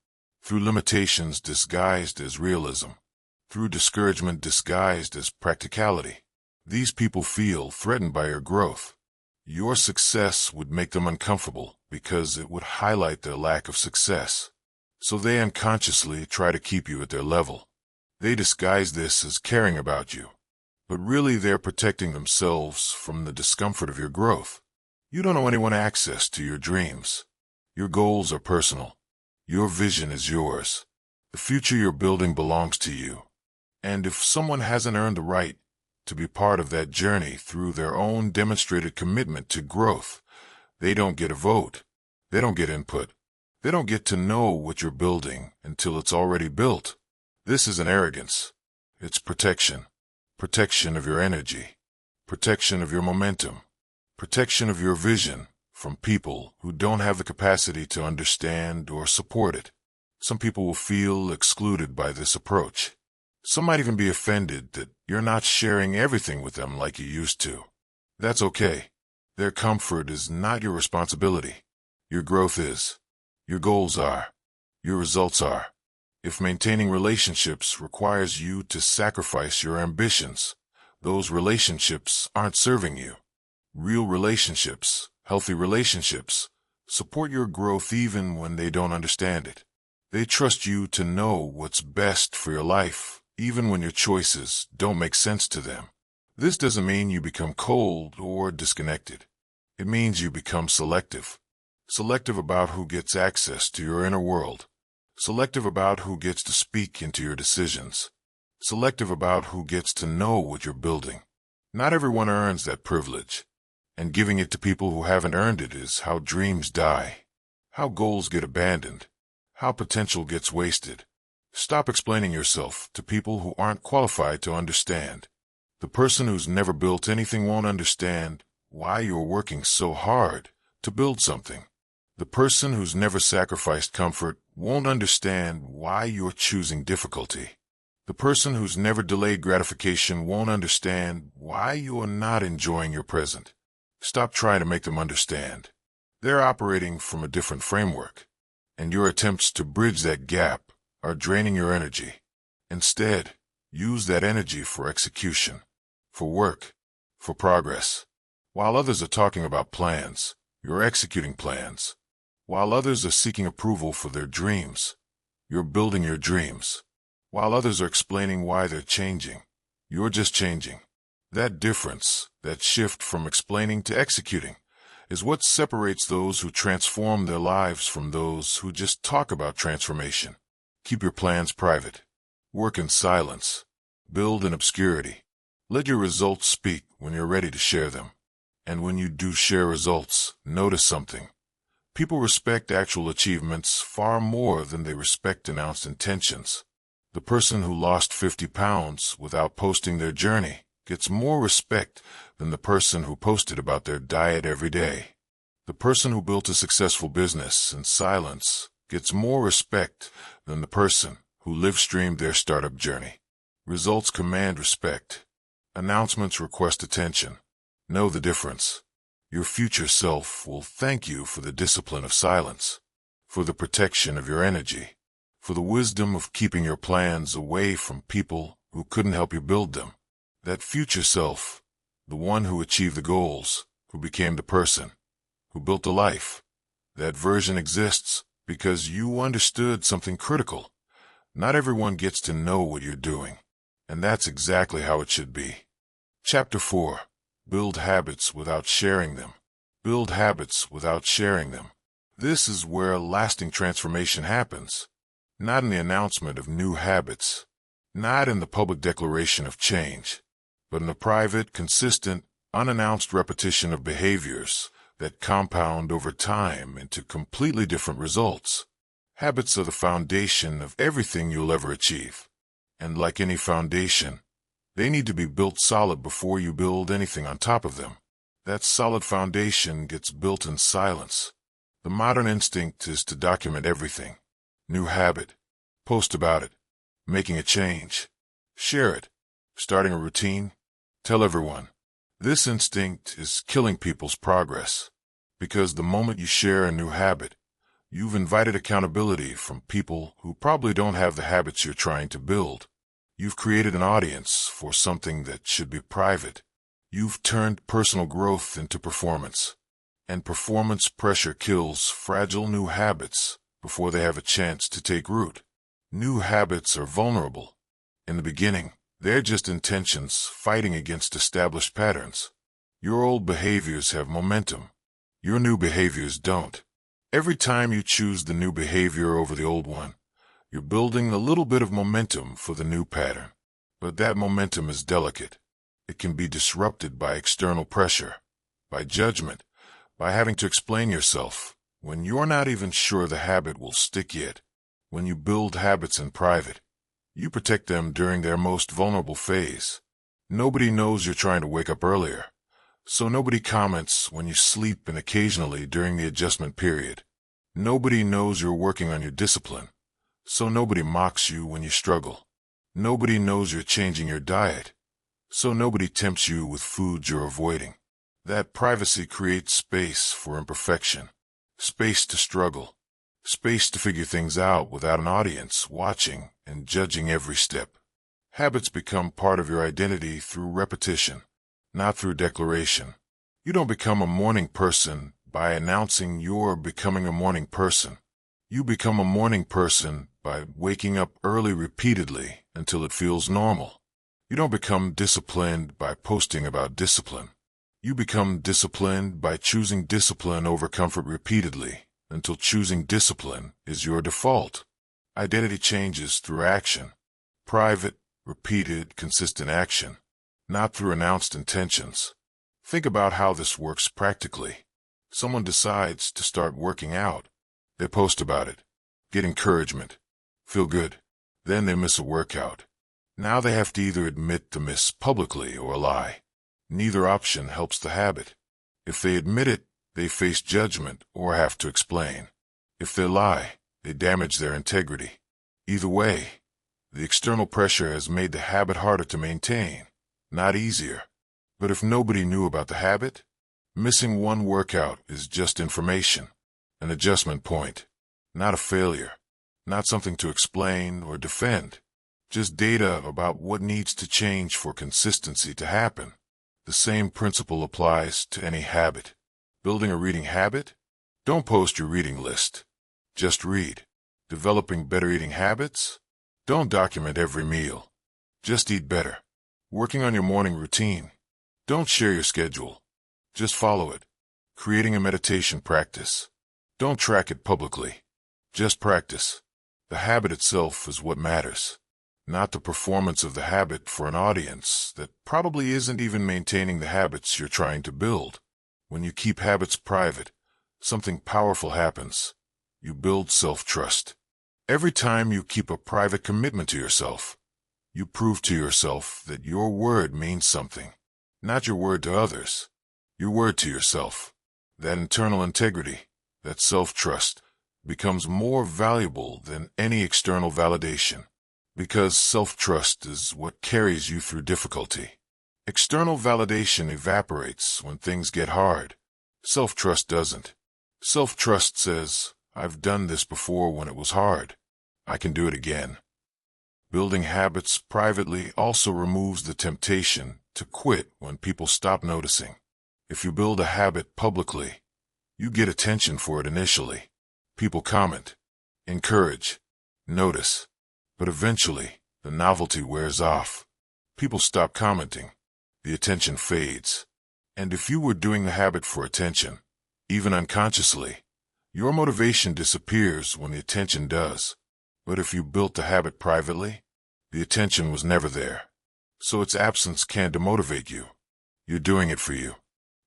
through limitations disguised as realism, through discouragement disguised as practicality. These people feel threatened by your growth. Your success would make them uncomfortable because it would highlight their lack of success. So they unconsciously try to keep you at their level. They disguise this as caring about you, but really they're protecting themselves from the discomfort of your growth. You don't owe anyone access to your dreams. Your goals are personal. Your vision is yours. The future you're building belongs to you. And if someone hasn't earned the right to be part of that journey through their own demonstrated commitment to growth, they don't get a vote. They don't get input. They don't get to know what you're building until it's already built. This isn't arrogance. It's protection. Protection of your energy. Protection of your momentum. Protection of your vision from people who don't have the capacity to understand or support it. Some people will feel excluded by this approach. Some might even be offended that you're not sharing everything with them like you used to. That's okay. Their comfort is not your responsibility. Your growth is. Your goals are. Your results are. If maintaining relationships requires you to sacrifice your ambitions, those relationships aren't serving you. Real relationships, healthy relationships, support your growth even when they don't understand it. They trust you to know what's best for your life, even when your choices don't make sense to them. This doesn't mean you become cold or disconnected. It means you become selective. Selective about who gets access to your inner world. Selective about who gets to speak into your decisions. Selective about who gets to know what you're building. Not everyone earns that privilege. And giving it to people who haven't earned it is how dreams die. How goals get abandoned. How potential gets wasted. Stop explaining yourself to people who aren't qualified to understand. The person who's never built anything won't understand why you're working so hard to build something. The person who's never sacrificed comfort won't understand why you're choosing difficulty. The person who's never delayed gratification won't understand why you are not enjoying your present. Stop trying to make them understand. They're operating from a different framework, and your attempts to bridge that gap are draining your energy. Instead, use that energy for execution, for work, for progress. While others are talking about plans, you're executing plans. While others are seeking approval for their dreams, you're building your dreams. While others are explaining why they're changing, you're just changing. That difference, that shift from explaining to executing, is what separates those who transform their lives from those who just talk about transformation. Keep your plans private. Work in silence. Build in obscurity. Let your results speak when you're ready to share them. And when you do share results, notice something. People respect actual achievements far more than they respect announced intentions. The person who lost 50 pounds without posting their journey gets more respect than the person who posted about their diet every day. The person who built a successful business in silence gets more respect than the person who live-streamed their startup journey. Results command respect. Announcements request attention. Know the difference. Your future self will thank you for the discipline of silence, for the protection of your energy, for the wisdom of keeping your plans away from people who couldn't help you build them. That future self, the one who achieved the goals, who became the person, who built the life, that version exists because you understood something critical. Not everyone gets to know what you're doing, and that's exactly how it should be. Chapter 4. Build habits without sharing them. Build habits without sharing them. This is where lasting transformation happens. Not in the announcement of new habits, not in the public declaration of change, but in the private, consistent, unannounced repetition of behaviors that compound over time into completely different results. Habits are the foundation of everything you'll ever achieve. And like any foundation, they need to be built solid before you build anything on top of them. That solid foundation gets built in silence. The modern instinct is to document everything. New habit. Post about it. Making a change. Share it. Starting a routine. Tell everyone. This instinct is killing people's progress. Because the moment you share a new habit, you've invited accountability from people who probably don't have the habits you're trying to build. You've created an audience for something that should be private. You've turned personal growth into performance. And performance pressure kills fragile new habits before they have a chance to take root. New habits are vulnerable. In the beginning, they're just intentions fighting against established patterns. Your old behaviors have momentum. Your new behaviors don't. Every time you choose the new behavior over the old one, you're building a little bit of momentum for the new pattern. But that momentum is delicate. It can be disrupted by external pressure, by judgment, by having to explain yourself when you're not even sure the habit will stick yet. When you build habits in private, you protect them during their most vulnerable phase. Nobody knows you're trying to wake up earlier, so nobody comments when you sleep and occasionally during the adjustment period. Nobody knows you're working on your discipline, so nobody mocks you when you struggle. Nobody knows you're changing your diet, so nobody tempts you with foods you're avoiding. That privacy creates space for imperfection, space to struggle, space to figure things out without an audience watching and judging every step. Habits become part of your identity through repetition, not through declaration. You don't become a morning person by announcing you're becoming a morning person. You become a morning person by waking up early repeatedly until it feels normal. You don't become disciplined by posting about discipline. You become disciplined by choosing discipline over comfort repeatedly until choosing discipline is your default. Identity changes through action. Private, repeated, consistent action, not through announced intentions. Think about how this works practically. Someone decides to start working out. They post about it, get encouragement, feel good. Then they miss a workout. Now they have to either admit the miss publicly or lie. Neither option helps the habit. If they admit it, they face judgment or have to explain. If they lie, they damage their integrity. Either way, the external pressure has made the habit harder to maintain, not easier. But if nobody knew about the habit, missing one workout is just information, an adjustment point, not a failure, not something to explain or defend, just data about what needs to change for consistency to happen. The same principle applies to any habit. Building a reading habit? Don't post your reading list. Just read. Developing better eating habits? Don't document every meal. Just eat better. Working on your morning routine? Don't share your schedule. Just follow it. Creating a meditation practice? Don't track it publicly. Just practice. The habit itself is what matters, not the performance of the habit for an audience that probably isn't even maintaining the habits you're trying to build. When you keep habits private, something powerful happens. You build self-trust. Every time you keep a private commitment to yourself, you prove to yourself that your word means something. Not your word to others, your word to yourself. That internal integrity, that self-trust, becomes more valuable than any external validation, because self-trust is what carries you through difficulty. External validation evaporates when things get hard. Self-trust doesn't. Self-trust says, I've done this before when it was hard. I can do it again. Building habits privately also removes the temptation to quit when people stop noticing. If you build a habit publicly, you get attention for it initially. People comment, encourage, notice. But eventually, the novelty wears off. People stop commenting. The attention fades. And if you were doing the habit for attention, even unconsciously, your motivation disappears when the attention does. But if you built the habit privately, the attention was never there. So its absence can't demotivate you. You're doing it for you.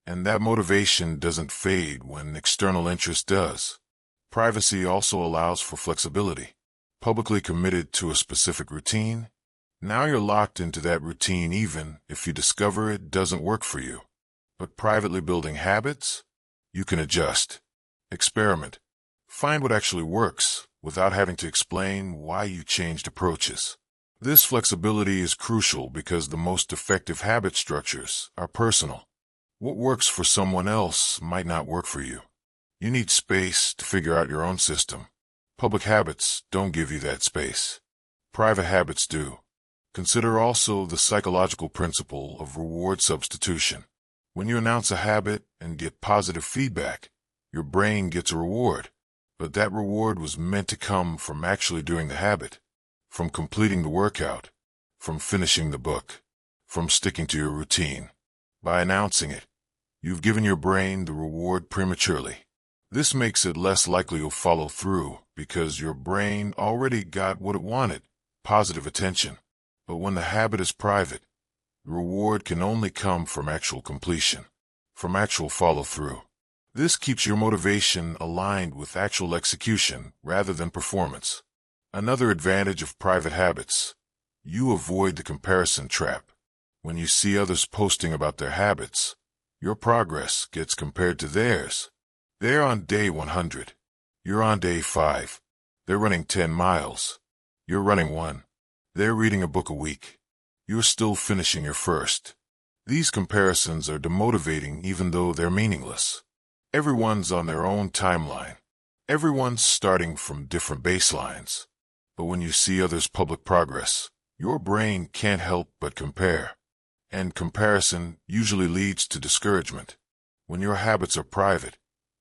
And that motivation doesn't fade when external interest does. Privacy also allows for flexibility. Publicly committed to a specific routine, now you're locked into that routine even if you discover it doesn't work for you. But privately building habits, you can adjust, experiment, find what actually works without having to explain why you changed approaches. This flexibility is crucial because the most effective habit structures are personal. What works for someone else might not work for you. You need space to figure out your own system. Public habits don't give you that space. Private habits do. Consider also the psychological principle of reward substitution. When you announce a habit and get positive feedback, your brain gets a reward. But that reward was meant to come from actually doing the habit, from completing the workout, from finishing the book, from sticking to your routine. By announcing it, You've given your brain the reward prematurely. This makes it less likely you'll follow through because your brain already got what it wanted, positive attention. But when the habit is private, the reward can only come from actual completion, from actual follow-through. This keeps your motivation aligned with actual execution rather than performance. Another advantage of private habits: you avoid the comparison trap. When you see others posting about their habits, your progress gets compared to theirs. They're on day 100. You're on day 5. They're running 10 miles. You're running 1. They're reading a book a week. You're still finishing your first. These comparisons are demotivating even though they're meaningless. Everyone's on their own timeline. Everyone's starting from different baselines. But when you see others' public progress, your brain can't help but compare. And comparison usually leads to discouragement. When your habits are private,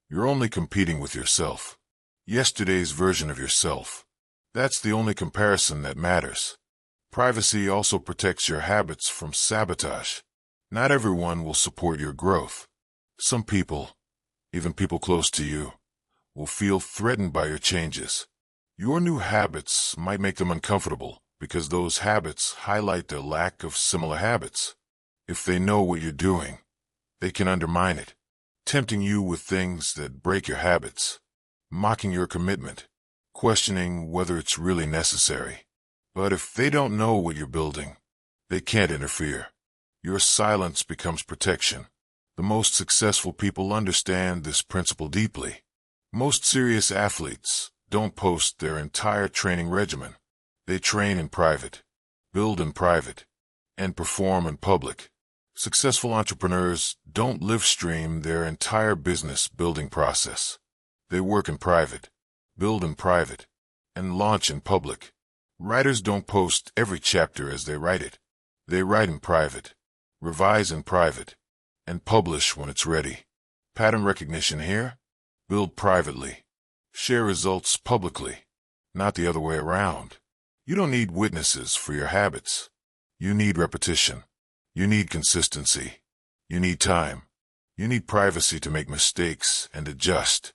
you're only competing with yourself. Yesterday's version of yourself. That's the only comparison that matters. Privacy also protects your habits from sabotage. Not everyone will support your growth. Some people, even people close to you, will feel threatened by your changes. Your new habits might make them uncomfortable because those habits highlight their lack of similar habits. If they know what you're doing, they can undermine it, tempting you with things that break your habits, mocking your commitment, questioning whether it's really necessary. But if they don't know what you're building, they can't interfere. Your silence becomes protection. The most successful people understand this principle deeply. Most serious athletes don't post their entire training regimen. They train in private, build in private, and perform in public. Successful entrepreneurs don't live stream their entire business building process. They work in private, build in private, and launch in public. Writers don't post every chapter as they write it. They write in private, revise in private, and publish when it's ready. Pattern recognition here: build privately, share results publicly, not the other way around. You don't need witnesses for your habits. You need repetition. You need consistency. You need time. You need privacy to make mistakes and adjust.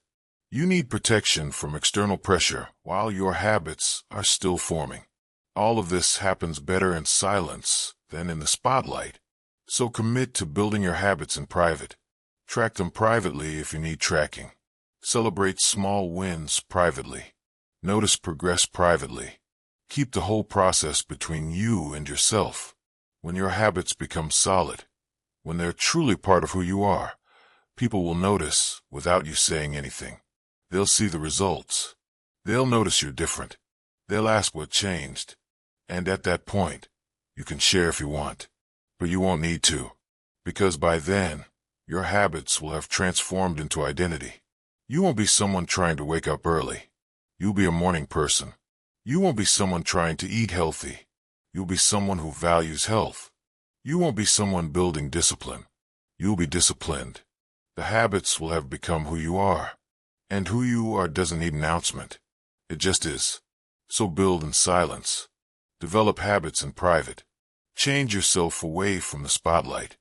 You need protection from external pressure while your habits are still forming. All of this happens better in silence than in the spotlight. So commit to building your habits in private. Track them privately if you need tracking. Celebrate small wins privately. Notice progress privately. Keep the whole process between you and yourself. When your habits become solid, when they're truly part of who you are, people will notice without you saying anything. They'll see the results. They'll notice you're different. They'll ask what changed. And at that point, you can share if you want. But you won't need to, because by then, your habits will have transformed into identity. You won't be someone trying to wake up early. You'll be a morning person. You won't be someone trying to eat healthy. You'll be someone who values health. You won't be someone building discipline. You'll be disciplined. The habits will have become who you are. And who you are doesn't need announcement. It just is. So build in silence. Develop habits in private. Change yourself away from the spotlight.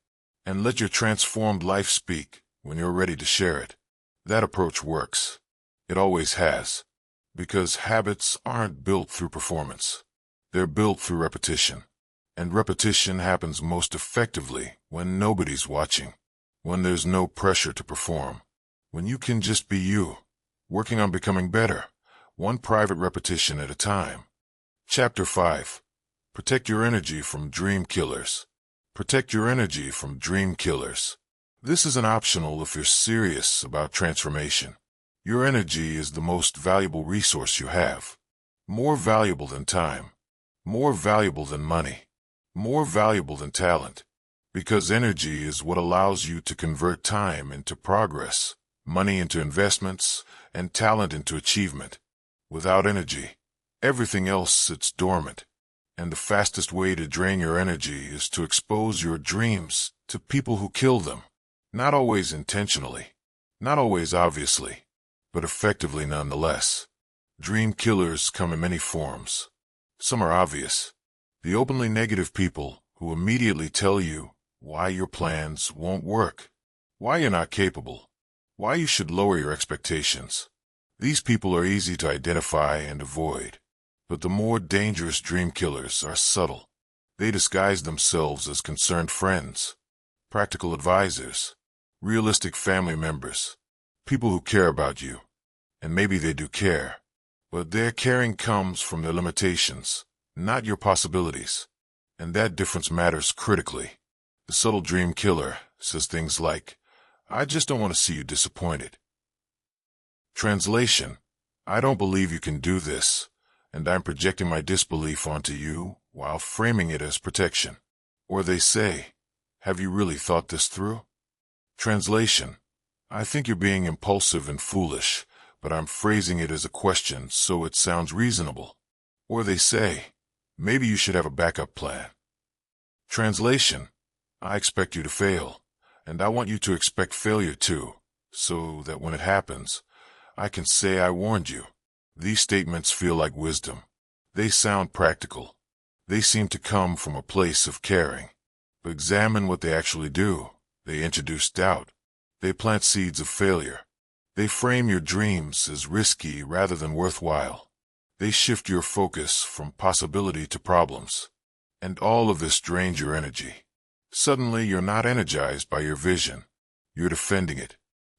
And let your transformed life speak when you're ready to share it. That approach works. It always has. Because habits aren't built through performance. They're built through repetition. And repetition happens most effectively when nobody's watching. When there's no pressure to perform. When you can just be you, working on becoming better, one private repetition at a time. Chapter 5. Protect your energy from dream killers. Protect your energy from dream killers. This isn't optional if you're serious about transformation. Your energy is the most valuable resource you have. More valuable than time. More valuable than money. More valuable than talent. Because energy is what allows you to convert time into progress, money into investments, and talent into achievement. Without energy, everything else sits dormant. And the fastest way to drain your energy is to expose your dreams to people who kill them. Not always intentionally, not always obviously, but effectively nonetheless. Dream killers come in many forms. Some are obvious. The openly negative people who immediately tell you why your plans won't work, why you're not capable, why you should lower your expectations. These people are easy to identify and avoid, but the more dangerous dream killers are subtle. They disguise themselves as concerned friends, practical advisors, realistic family members, people who care about you. And maybe they do care, but their caring comes from their limitations, not your possibilities. And that difference matters critically. The subtle dream killer says things like, "I just don't want to see you disappointed." Translation: I don't believe you can do this, and I'm projecting my disbelief onto you while framing it as protection. Or they say, "Have you really thought this through?" Translation: I think you're being impulsive and foolish, but I'm phrasing it as a question so it sounds reasonable. Or they say, "Maybe you should have a backup plan." Translation: I expect you to fail, and I want you to expect failure too, so that when it happens, I can say I warned you. These statements feel like wisdom. They sound practical. They seem to come from a place of caring. But examine what they actually do. They introduce doubt. They plant seeds of failure. They frame your dreams as risky rather than worthwhile. They shift your focus from possibility to problems. And all of this drains your energy. Suddenly, you're not energized by your vision. You're defending it,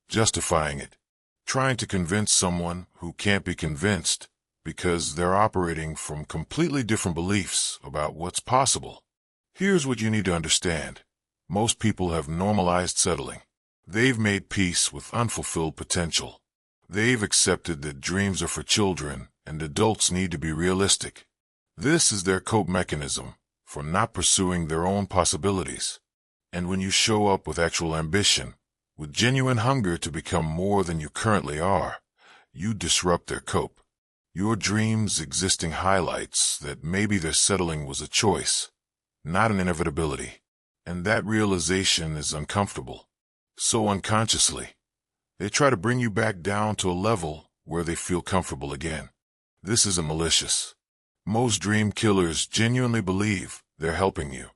justifying it, trying to convince someone who can't be convinced because they're operating from completely different beliefs about what's possible. Here's what you need to understand. Most people have normalized settling. They've made peace with unfulfilled potential. They've accepted that dreams are for children and adults need to be realistic. This is their cope mechanism for not pursuing their own possibilities. And when you show up with actual ambition, with genuine hunger to become more than you currently are, you disrupt their cope. Your dreams' existing highlights that maybe their settling was a choice, not an inevitability. And that realization is uncomfortable. So unconsciously, they try to bring you back down to a level where they feel comfortable again. This isn't malicious. Most dream killers genuinely believe they're helping you.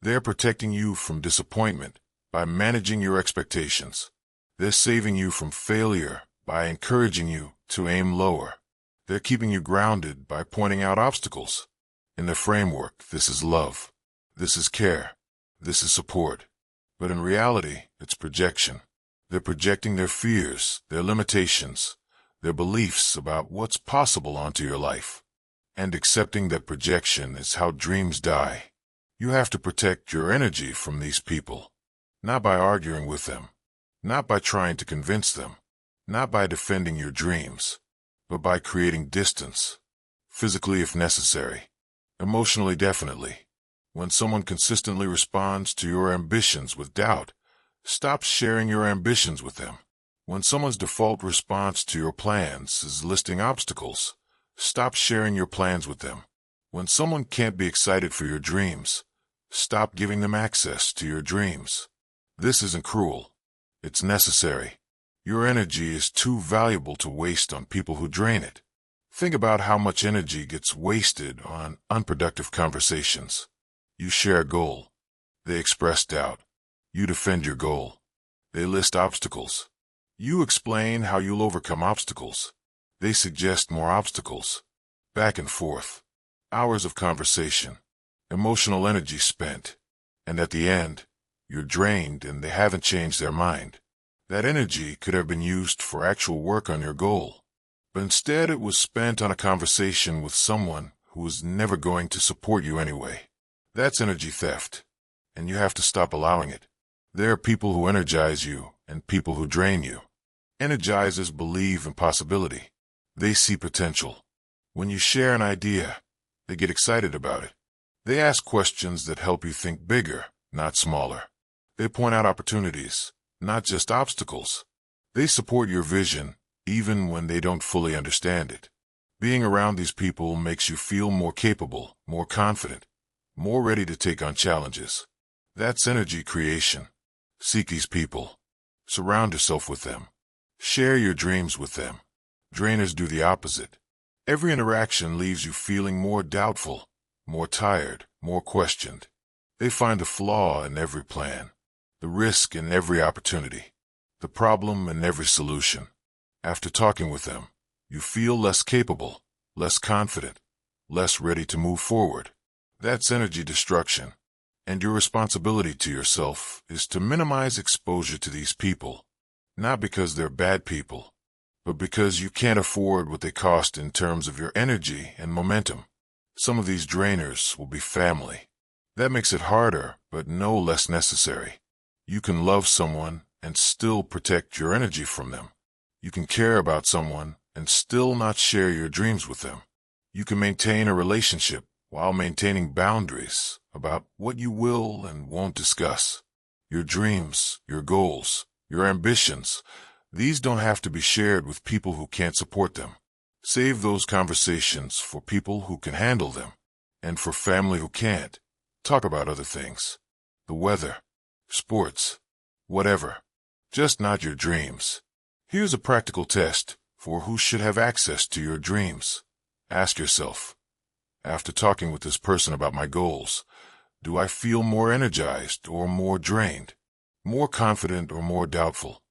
They're protecting you from disappointment by managing your expectations. They're saving you from failure by encouraging you to aim lower. They're keeping you grounded by pointing out obstacles. In their framework, this is love. This is care. This is support. But in reality, it's projection. They're projecting their fears, their limitations, their beliefs about what's possible onto your life. And accepting that projection is how dreams die. You have to protect your energy from these people. Not by arguing with them. Not by trying to convince them. Not by defending your dreams. But by creating distance. Physically if necessary. Emotionally definitely. When someone consistently responds to your ambitions with doubt, stop sharing your ambitions with them. When someone's default response to your plans is listing obstacles, stop sharing your plans with them. When someone can't be excited for your dreams, stop giving them access to your dreams. This isn't cruel. It's necessary. Your energy is too valuable to waste on people who drain it. Think about how much energy gets wasted on unproductive conversations. You share a goal. They express doubt. You defend your goal. They list obstacles. You explain how you'll overcome obstacles. They suggest more obstacles. Back and forth. Hours of conversation. Emotional energy spent. And at the end, you're drained and they haven't changed their mind. That energy could have been used for actual work on your goal. But instead it was spent on a conversation with someone who was never going to support you anyway. That's energy theft. And you have to stop allowing it. There are people who energize you and people who drain you. Energizers believe in possibility. They see potential. When you share an idea, they get excited about it. They ask questions that help you think bigger, not smaller. They point out opportunities, not just obstacles. They support your vision, even when they don't fully understand it. Being around these people makes you feel more capable, more confident, more ready to take on challenges. That's energy creation. Seek these people. Surround yourself with them. Share your dreams with them. Drainers do the opposite. Every interaction leaves you feeling more doubtful, more tired, more questioned. They find the flaw in every plan, the risk in every opportunity. the problem and every solution. After talking with them, you feel less capable, less confident, less ready to move forward. That's energy destruction. And your responsibility to yourself is to minimize exposure to these people. Not because they're bad people, but because you can't afford what they cost in terms of your energy and momentum. Some of these drainers will be family. That makes it harder, but no less necessary. You can love someone and still protect your energy from them. You can care about someone and still not share your dreams with them. You can maintain a relationship while maintaining boundaries about what you will and won't discuss. Your dreams, your goals, your ambitions, these don't have to be shared with people who can't support them. Save those conversations for people who can handle them, and for family who can't. Talk about other things. The weather, sports, whatever. Just not your dreams. Here's a practical test for who should have access to your dreams. Ask yourself, after talking with this person about my goals, do I feel more energized or more drained? More confident or more doubtful?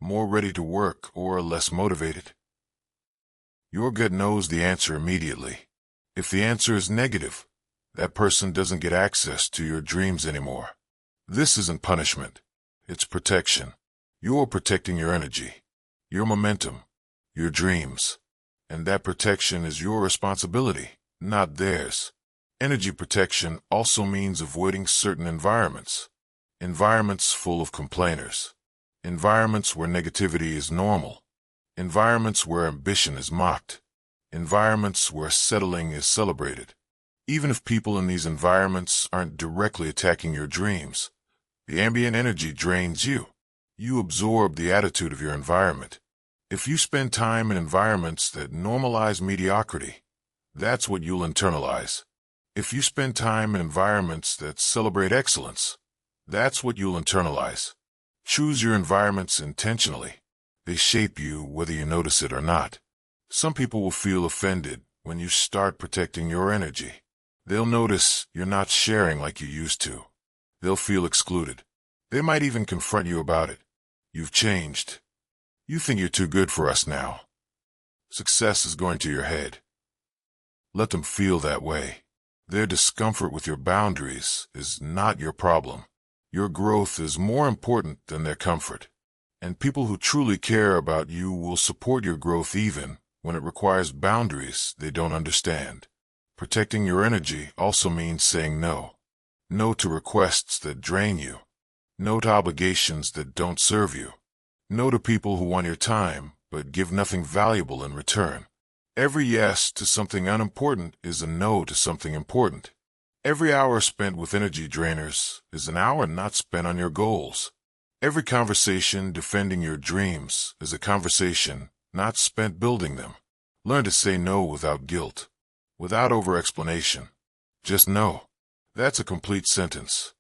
More ready to work or less motivated? Your gut knows the answer immediately. If the answer is negative, that person doesn't get access to your dreams anymore. This isn't punishment. It's protection. You're protecting your energy, your momentum, your dreams. And that protection is your responsibility, not theirs. Energy protection also means avoiding certain environments. Environments full of complainers. Environments where negativity is normal. Environments where ambition is mocked. Environments where settling is celebrated. Even if people in these environments aren't directly attacking your dreams, the ambient energy drains you. You absorb the attitude of your environment. If you spend time in environments that normalize mediocrity, that's what you'll internalize. If you spend time in environments that celebrate excellence, that's what you'll internalize. Choose your environments intentionally. They shape you whether you notice it or not. Some people will feel offended when you start protecting your energy. They'll notice you're not sharing like you used to. They'll feel excluded. They might even confront you about it. You've changed. You think you're too good for us now. Success is going to your head. Let them feel that way. Their discomfort with your boundaries is not your problem. Your growth is more important than their comfort. And people who truly care about you will support your growth even when it requires boundaries they don't understand. Protecting your energy also means saying no. No to requests that drain you. No to obligations that don't serve you. No to people who want your time but give nothing valuable in return. Every yes to something unimportant is a no to something important. Every hour spent with energy drainers is an hour not spent on your goals. Every conversation defending your dreams is a conversation not spent building them. Learn to say no without guilt, without over-explanation. Just no. That's a complete sentence.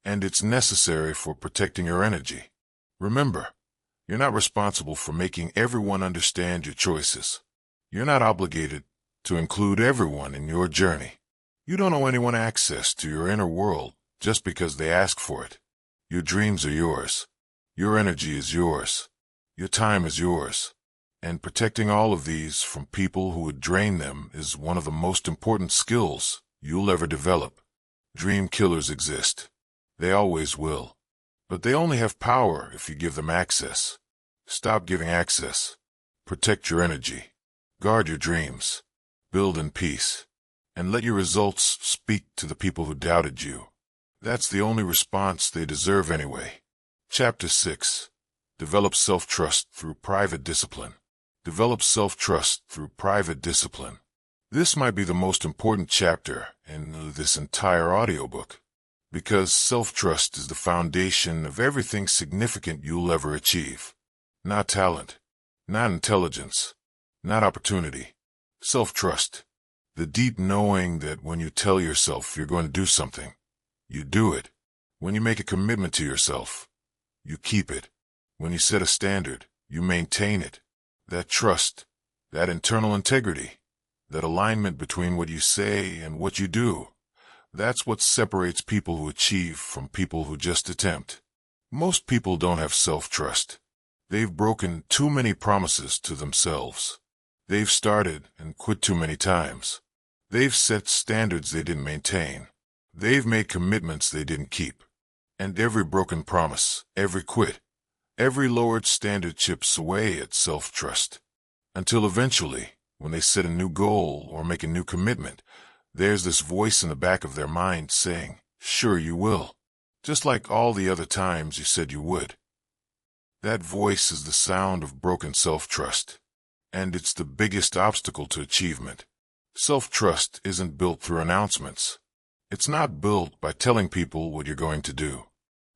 And it's necessary for protecting your energy. Remember, you're not responsible for making everyone understand your choices. You're not obligated to include everyone in your journey. You don't owe anyone access to your inner world just because they ask for it. Your dreams are yours. Your energy is yours. Your time is yours. And protecting all of these from people who would drain them is one of the most important skills you'll ever develop. Dream killers exist. They always will. But they only have power if you give them access. Stop giving access. Protect your energy. Guard your dreams. Build in peace. And let your results speak to the people who doubted you. That's the only response they deserve anyway. Chapter 6. Develop self-trust through private discipline. Develop self-trust through private discipline. This might be the most important chapter in this entire audiobook, because self-trust is the foundation of everything significant you'll ever achieve. Not talent, not intelligence, not opportunity. Self-trust. The deep knowing that when you tell yourself you're going to do something, you do it. When you make a commitment to yourself, you keep it. When you set a standard, you maintain it. That trust, that internal integrity, that alignment between what you say and what you do, that's what separates people who achieve from people who just attempt. Most people don't have self-trust. They've broken too many promises to themselves. They've started and quit too many times. They've set standards they didn't maintain. They've made commitments they didn't keep. And every broken promise, every quit, every lowered standard chips away at self-trust. Until eventually, when they set a new goal or make a new commitment, there's this voice in the back of their mind saying, "Sure you will. Just like all the other times you said you would." That voice is the sound of broken self-trust. And it's the biggest obstacle to achievement. Self-trust isn't built through announcements. It's not built by telling people what you're going to do.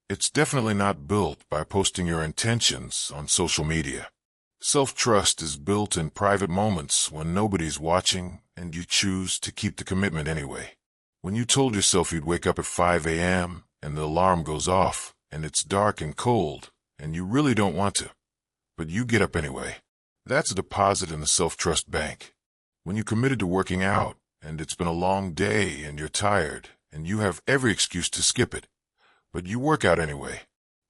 It's definitely not built by posting your intentions on social media. Self-trust is built in private moments when nobody's watching and you choose to keep the commitment anyway. When you told yourself you'd wake up at 5 a.m. and the alarm goes off and it's dark and cold and you really don't want to, but you get up anyway. That's a deposit in the self-trust bank. When you committed to working out and it's been a long day and you're tired and you have every excuse to skip it, but you work out anyway.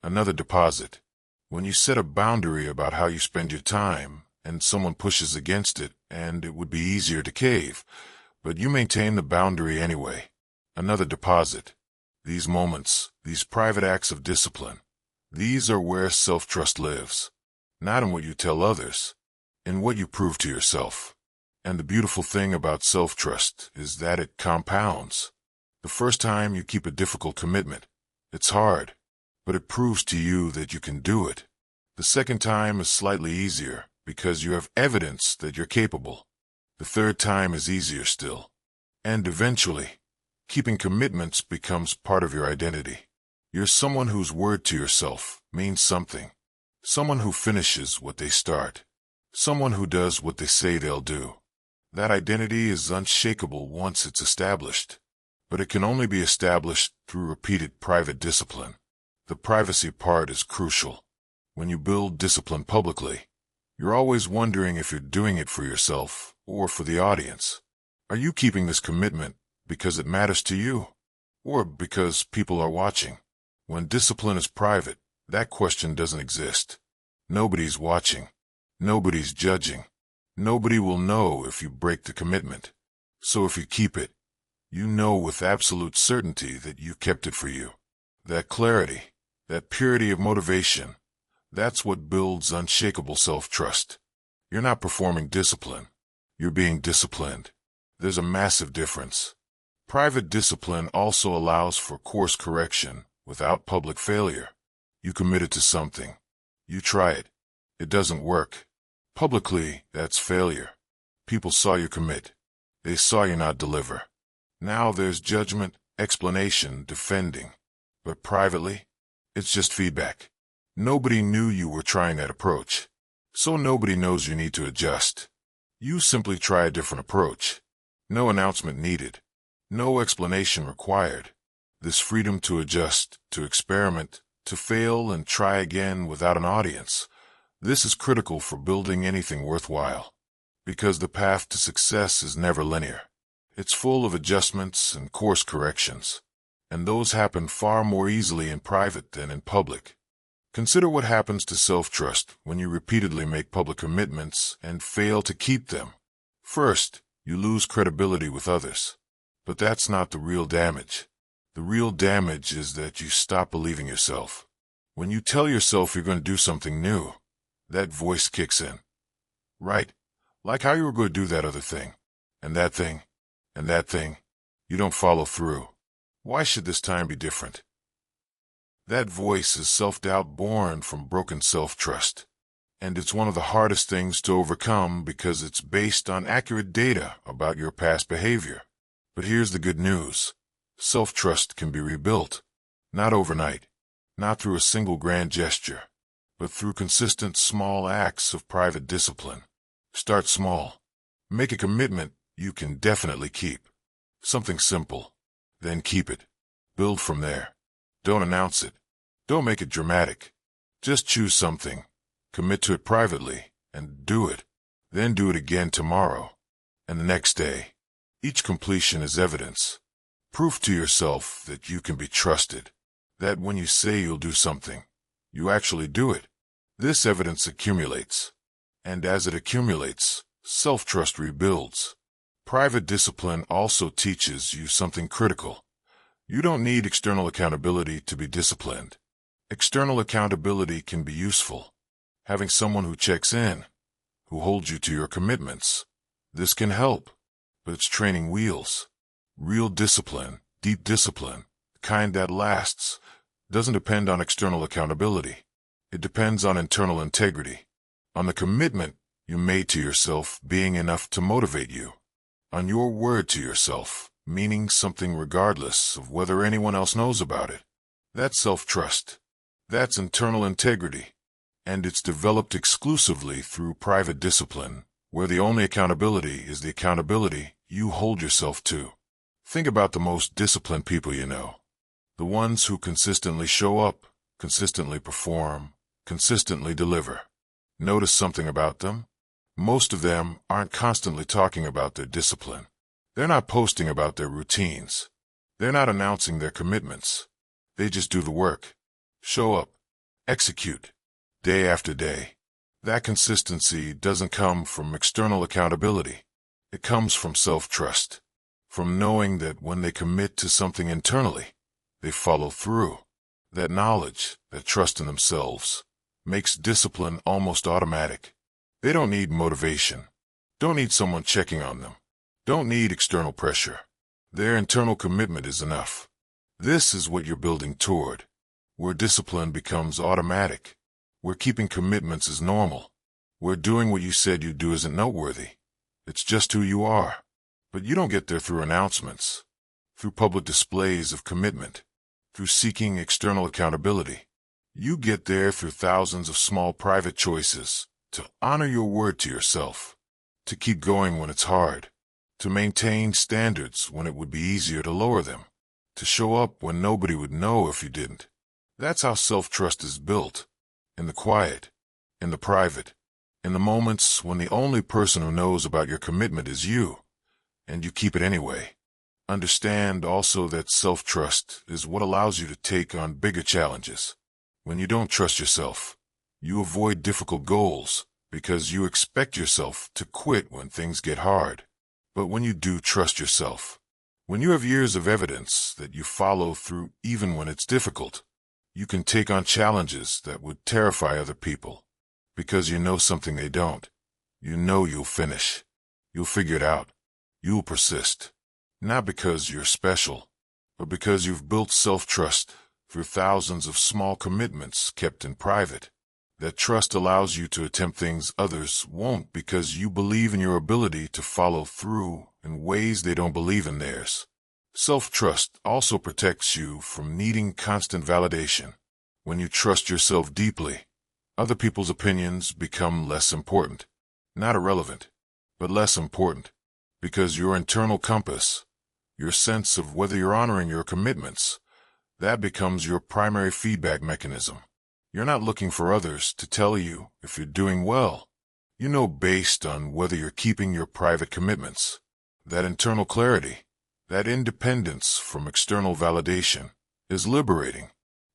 Another deposit. When you set a boundary about how you spend your time and someone pushes against it and it would be easier to cave, but you maintain the boundary anyway. Another deposit. These moments, these private acts of discipline, these are where self-trust lives. Not in what you tell others, in what you prove to yourself. And the beautiful thing about self-trust is that it compounds. The first time you keep a difficult commitment, it's hard, but it proves to you that you can do it. The second time is slightly easier because you have evidence that you're capable. The third time is easier still. And eventually, keeping commitments becomes part of your identity. You're someone whose word to yourself means something. Someone who finishes what they start. Someone who does what they say they'll do. That identity is unshakable once it's established. But it can only be established through repeated private discipline. The privacy part is crucial. When you build discipline publicly, you're always wondering if you're doing it for yourself or for the audience. Are you keeping this commitment because it matters to you, or because people are watching? When discipline is private, that question doesn't exist. Nobody's watching. Nobody's judging. Nobody will know if you break the commitment. So if you keep it, you know with absolute certainty that you kept it for you. That clarity, that purity of motivation, that's what builds unshakable self-trust. You're not performing discipline. You're being disciplined. There's a massive difference. Private discipline also allows for course correction without public failure. You committed to something. You try it. It doesn't work. Publicly, that's failure. People saw you commit. They saw you not deliver. Now there's judgment, explanation, defending. But privately, it's just feedback. Nobody knew you were trying that approach. So nobody knows you need to adjust. You simply try a different approach. No announcement needed. No explanation required. This freedom to adjust, to experiment, to fail and try again without an audience. This is critical for building anything worthwhile. Because the path to success is never linear. It's full of adjustments and course corrections. And those happen far more easily in private than in public. Consider what happens to self-trust when you repeatedly make public commitments and fail to keep them. First, you lose credibility with others. But that's not the real damage. The real damage is that you stop believing yourself. When you tell yourself you're going to do something new, that voice kicks in. Right, like how you were going to do that other thing, and that thing, and that thing. You don't follow through. Why should this time be different? That voice is self-doubt born from broken self-trust. And it's one of the hardest things to overcome because it's based on accurate data about your past behavior. But here's the good news. Self-trust can be rebuilt. Not overnight. Not through a single grand gesture. But through consistent small acts of private discipline. Start small. Make a commitment you can definitely keep. Something simple. Then keep it. Build from there. Don't announce it. Don't make it dramatic. Just choose something. Commit to it privately, and do it. Then do it again tomorrow. And the next day. Each completion is evidence. Proof to yourself that you can be trusted. That when you say you'll do something, you actually do it. This evidence accumulates. And as it accumulates, self-trust rebuilds. Private discipline also teaches you something critical. You don't need external accountability to be disciplined. External accountability can be useful. Having someone who checks in, who holds you to your commitments, this can help. But it's training wheels. Real discipline, deep discipline, the kind that lasts, doesn't depend on external accountability. It depends on internal integrity, on the commitment you made to yourself being enough to motivate you, on your word to yourself, meaning something regardless of whether anyone else knows about it. That's self-trust. That's internal integrity. And it's developed exclusively through private discipline, where the only accountability is the accountability you hold yourself to. Think about the most disciplined people you know. The ones who consistently show up, consistently perform, consistently deliver. Notice something about them? Most of them aren't constantly talking about their discipline. They're not posting about their routines. They're not announcing their commitments. They just do the work. Show up. Execute. Day after day. That consistency doesn't come from external accountability. It comes from self-trust. From knowing that when they commit to something internally, they follow through. That knowledge, that trust in themselves, makes discipline almost automatic. They don't need motivation. Don't need someone checking on them. Don't need external pressure. Their internal commitment is enough. This is what you're building toward, where discipline becomes automatic, where keeping commitments is normal, where doing what you said you'd do isn't noteworthy. It's just who you are. But you don't get there through announcements, through public displays of commitment, through seeking external accountability. You get there through thousands of small private choices to honor your word to yourself, to keep going when it's hard, to maintain standards when it would be easier to lower them, to show up when nobody would know if you didn't. That's how self-trust is built, in the quiet, in the private, in the moments when the only person who knows about your commitment is you, and you keep it anyway. Understand also that self-trust is what allows you to take on bigger challenges. When you don't trust yourself, you avoid difficult goals because you expect yourself to quit when things get hard. But when you do trust yourself, when you have years of evidence that you follow through even when it's difficult, you can take on challenges that would terrify other people because you know something they don't. You know you'll finish. You'll figure it out. You'll persist. Not because you're special, but because you've built self-trust through thousands of small commitments kept in private. That trust allows you to attempt things others won't because you believe in your ability to follow through in ways they don't believe in theirs. Self-trust also protects you from needing constant validation. When you trust yourself deeply, other people's opinions become less important. Not irrelevant, but less important. Because your internal compass, your sense of whether you're honoring your commitments, that becomes your primary feedback mechanism. You're not looking for others to tell you if you're doing well. You know based on whether you're keeping your private commitments. That internal clarity, that independence from external validation, is liberating.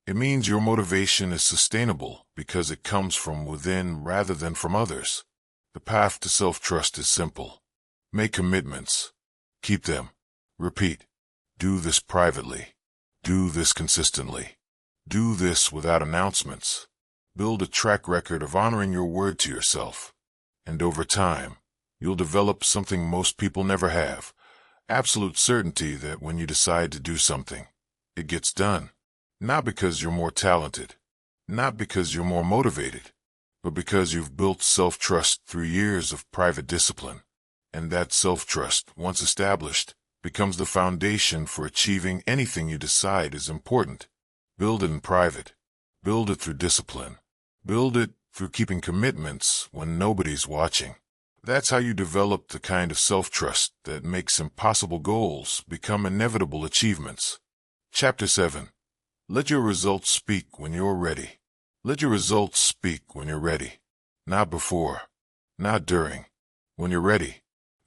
It means your motivation is sustainable because it comes from within rather than from others. The path to self-trust is simple. Make commitments. Keep them. Repeat. Do this privately. Do this consistently. Do this without announcements. Build a track record of honoring your word to yourself. And over time, you'll develop something most people never have. Absolute certainty that when you decide to do something, it gets done. Not because you're more talented. Not because you're more motivated. But because you've built self-trust through years of private discipline. And that self-trust, once established, becomes the foundation for achieving anything you decide is important. Build it in private. Build it through discipline. Build it through keeping commitments when nobody's watching. That's how you develop the kind of self-trust that makes impossible goals become inevitable achievements. Chapter 7. Let your results speak when you're ready. Let your results speak when you're ready. Not before. Not during. When you're ready.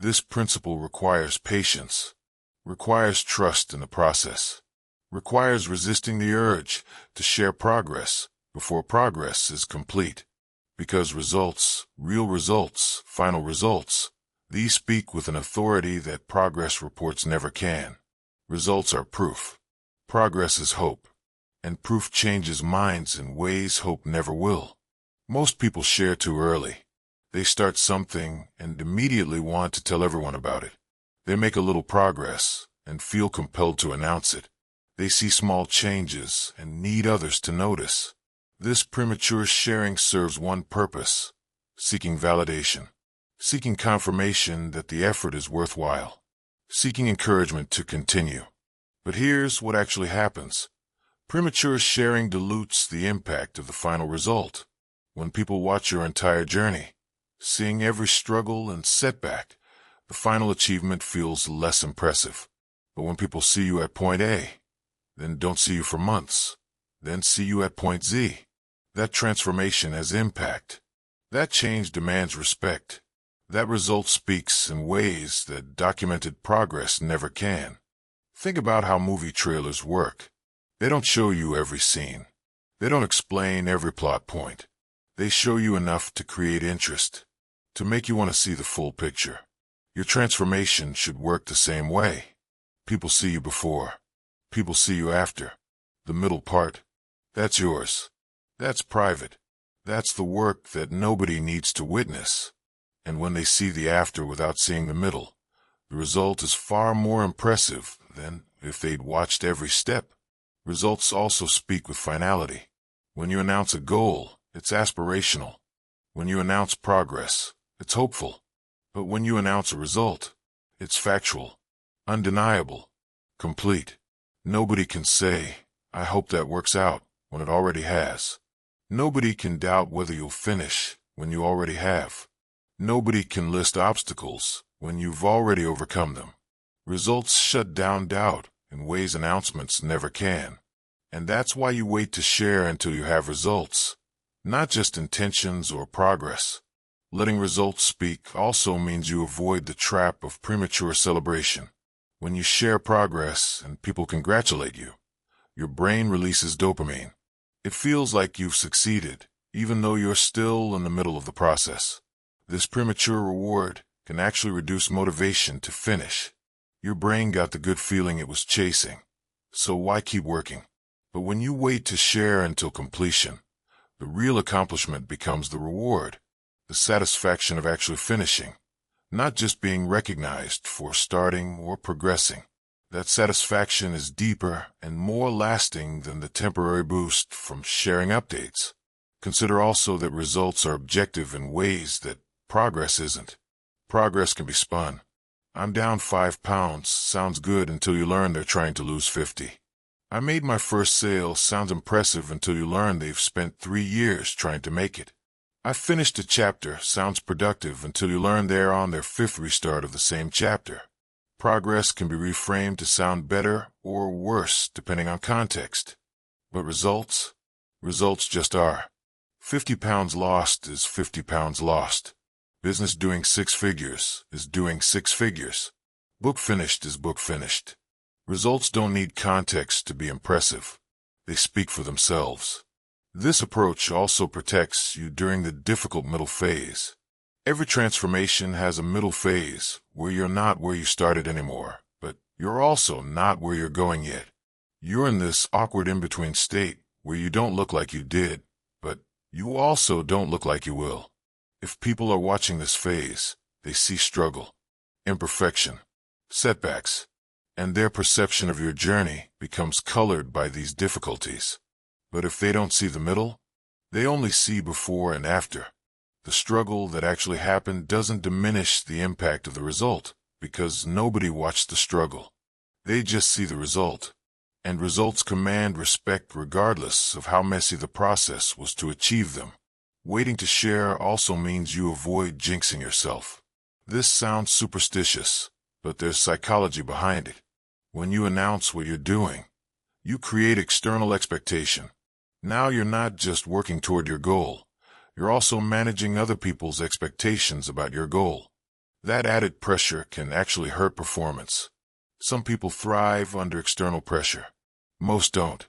This principle requires patience, requires trust in the process, requires resisting the urge to share progress before progress is complete. Because results, real results, final results, these speak with an authority that progress reports never can. Results are proof. Progress is hope. And proof changes minds in ways hope never will. Most people share too early. They start something and immediately want to tell everyone about it. They make a little progress and feel compelled to announce it. They see small changes and need others to notice. This premature sharing serves one purpose: seeking validation, seeking confirmation that the effort is worthwhile, seeking encouragement to continue. But here's what actually happens. Premature sharing dilutes the impact of the final result. When people watch your entire journey, seeing every struggle and setback, the final achievement feels less impressive. But when people see you at point A, then don't see you for months, then see you at point Z, that transformation has impact. That change demands respect. That result speaks in ways that documented progress never can. Think about how movie trailers work. They don't show you every scene. They don't explain every plot point. They show you enough to create interest, to make you want to see the full picture. Your transformation should work the same way. People see you before. People see you after. The middle part, that's yours. That's private. That's the work that nobody needs to witness. And when they see the after without seeing the middle, the result is far more impressive than if they'd watched every step. Results also speak with finality. When you announce a goal, it's aspirational. When you announce progress, it's hopeful. But when you announce a result, it's factual, undeniable, complete. Nobody can say, "I hope that works out," when it already has. Nobody can doubt whether you'll finish when you already have. Nobody can list obstacles when you've already overcome them. Results shut down doubt in ways announcements never can. And that's why you wait to share until you have results, not just intentions or progress. Letting results speak also means you avoid the trap of premature celebration. When you share progress and people congratulate you, your brain releases dopamine. It feels like you've succeeded, even though you're still in the middle of the process. This premature reward can actually reduce motivation to finish. Your brain got the good feeling it was chasing, so why keep working? But when you wait to share until completion, the real accomplishment becomes the reward, the satisfaction of actually finishing, not just being recognized for starting or progressing. That satisfaction is deeper and more lasting than the temporary boost from sharing updates. Consider also that results are objective in ways that progress isn't. Progress can be spun. "I'm down 5 pounds, sounds good until you learn they're trying to lose 50. "I made my first sale," sounds impressive until you learn they've spent 3 years trying to make it. "I finished a chapter," sounds productive until you learn they're on their 5th restart of the same chapter. Progress can be reframed to sound better or worse depending on context. But results just are. 50 pounds lost is 50 pounds lost. Business doing 6 figures is doing 6 figures. Book finished is book finished. Results don't need context to be impressive. They speak for themselves. This approach also protects you during the difficult middle phase. Every transformation has a middle phase where you're not where you started anymore, but you're also not where you're going yet. You're in this awkward in-between state where you don't look like you did, but you also don't look like you will. If people are watching this phase, they see struggle, imperfection, setbacks, and their perception of your journey becomes colored by these difficulties. But if they don't see the middle, they only see before and after. The struggle that actually happened doesn't diminish the impact of the result, because nobody watched the struggle. They just see the result. And results command respect regardless of how messy the process was to achieve them. Waiting to share also means you avoid jinxing yourself. This sounds superstitious, but there's psychology behind it. When you announce what you're doing, you create external expectation. Now you're not just working toward your goal, you're also managing other people's expectations about your goal. That added pressure can actually hurt performance. Some people thrive under external pressure. Most don't.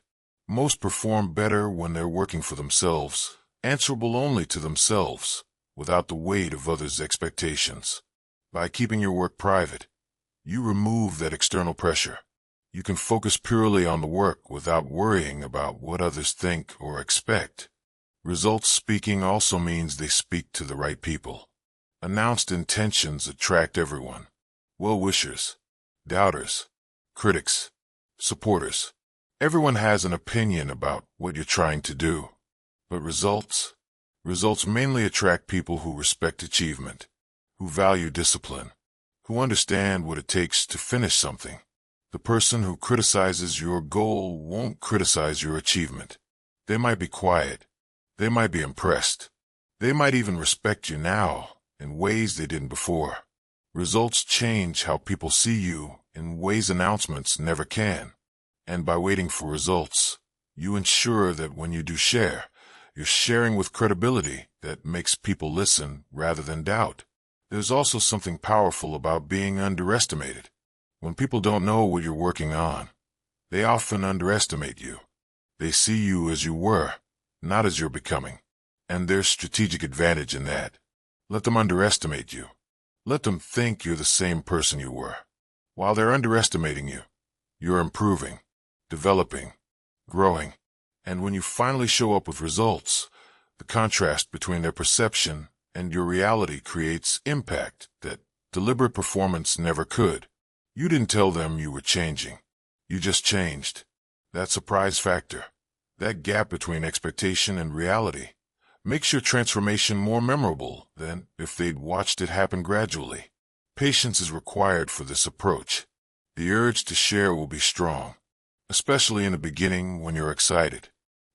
Most perform better when they're working for themselves answerable only to themselves, without the weight of others' expectations. By keeping your work private, you remove that external pressure. You can focus purely on the work without worrying about what others think or expect. Results speaking also means they speak to the right people. Announced intentions attract everyone. Well-wishers, doubters, critics, supporters. Everyone has an opinion about what you're trying to do. But results mainly attract people who respect achievement, who value discipline, who understand what it takes to finish something. The person who criticizes your goal won't criticize your achievement. They might be quiet. They might be impressed. They might even respect you now in ways they didn't before. Results change how people see you in ways announcements never can. And by waiting for results, you ensure that when you do share, you're sharing with credibility that makes people listen rather than doubt. There's also something powerful about being underestimated. When people don't know what you're working on, they often underestimate you. They see you as you were, not as you're becoming. And there's strategic advantage in that. Let them underestimate you. Let them think you're the same person you were. While they're underestimating you, you're improving, developing, growing. And when you finally show up with results, the contrast between their perception and your reality creates impact that deliberate performance never could. You didn't tell them you were changing. You just changed. That surprise factor, that gap between expectation and reality, makes your transformation more memorable than if they'd watched it happen gradually. Patience is required for this approach. The urge to share will be strong, especially in the beginning when you're excited,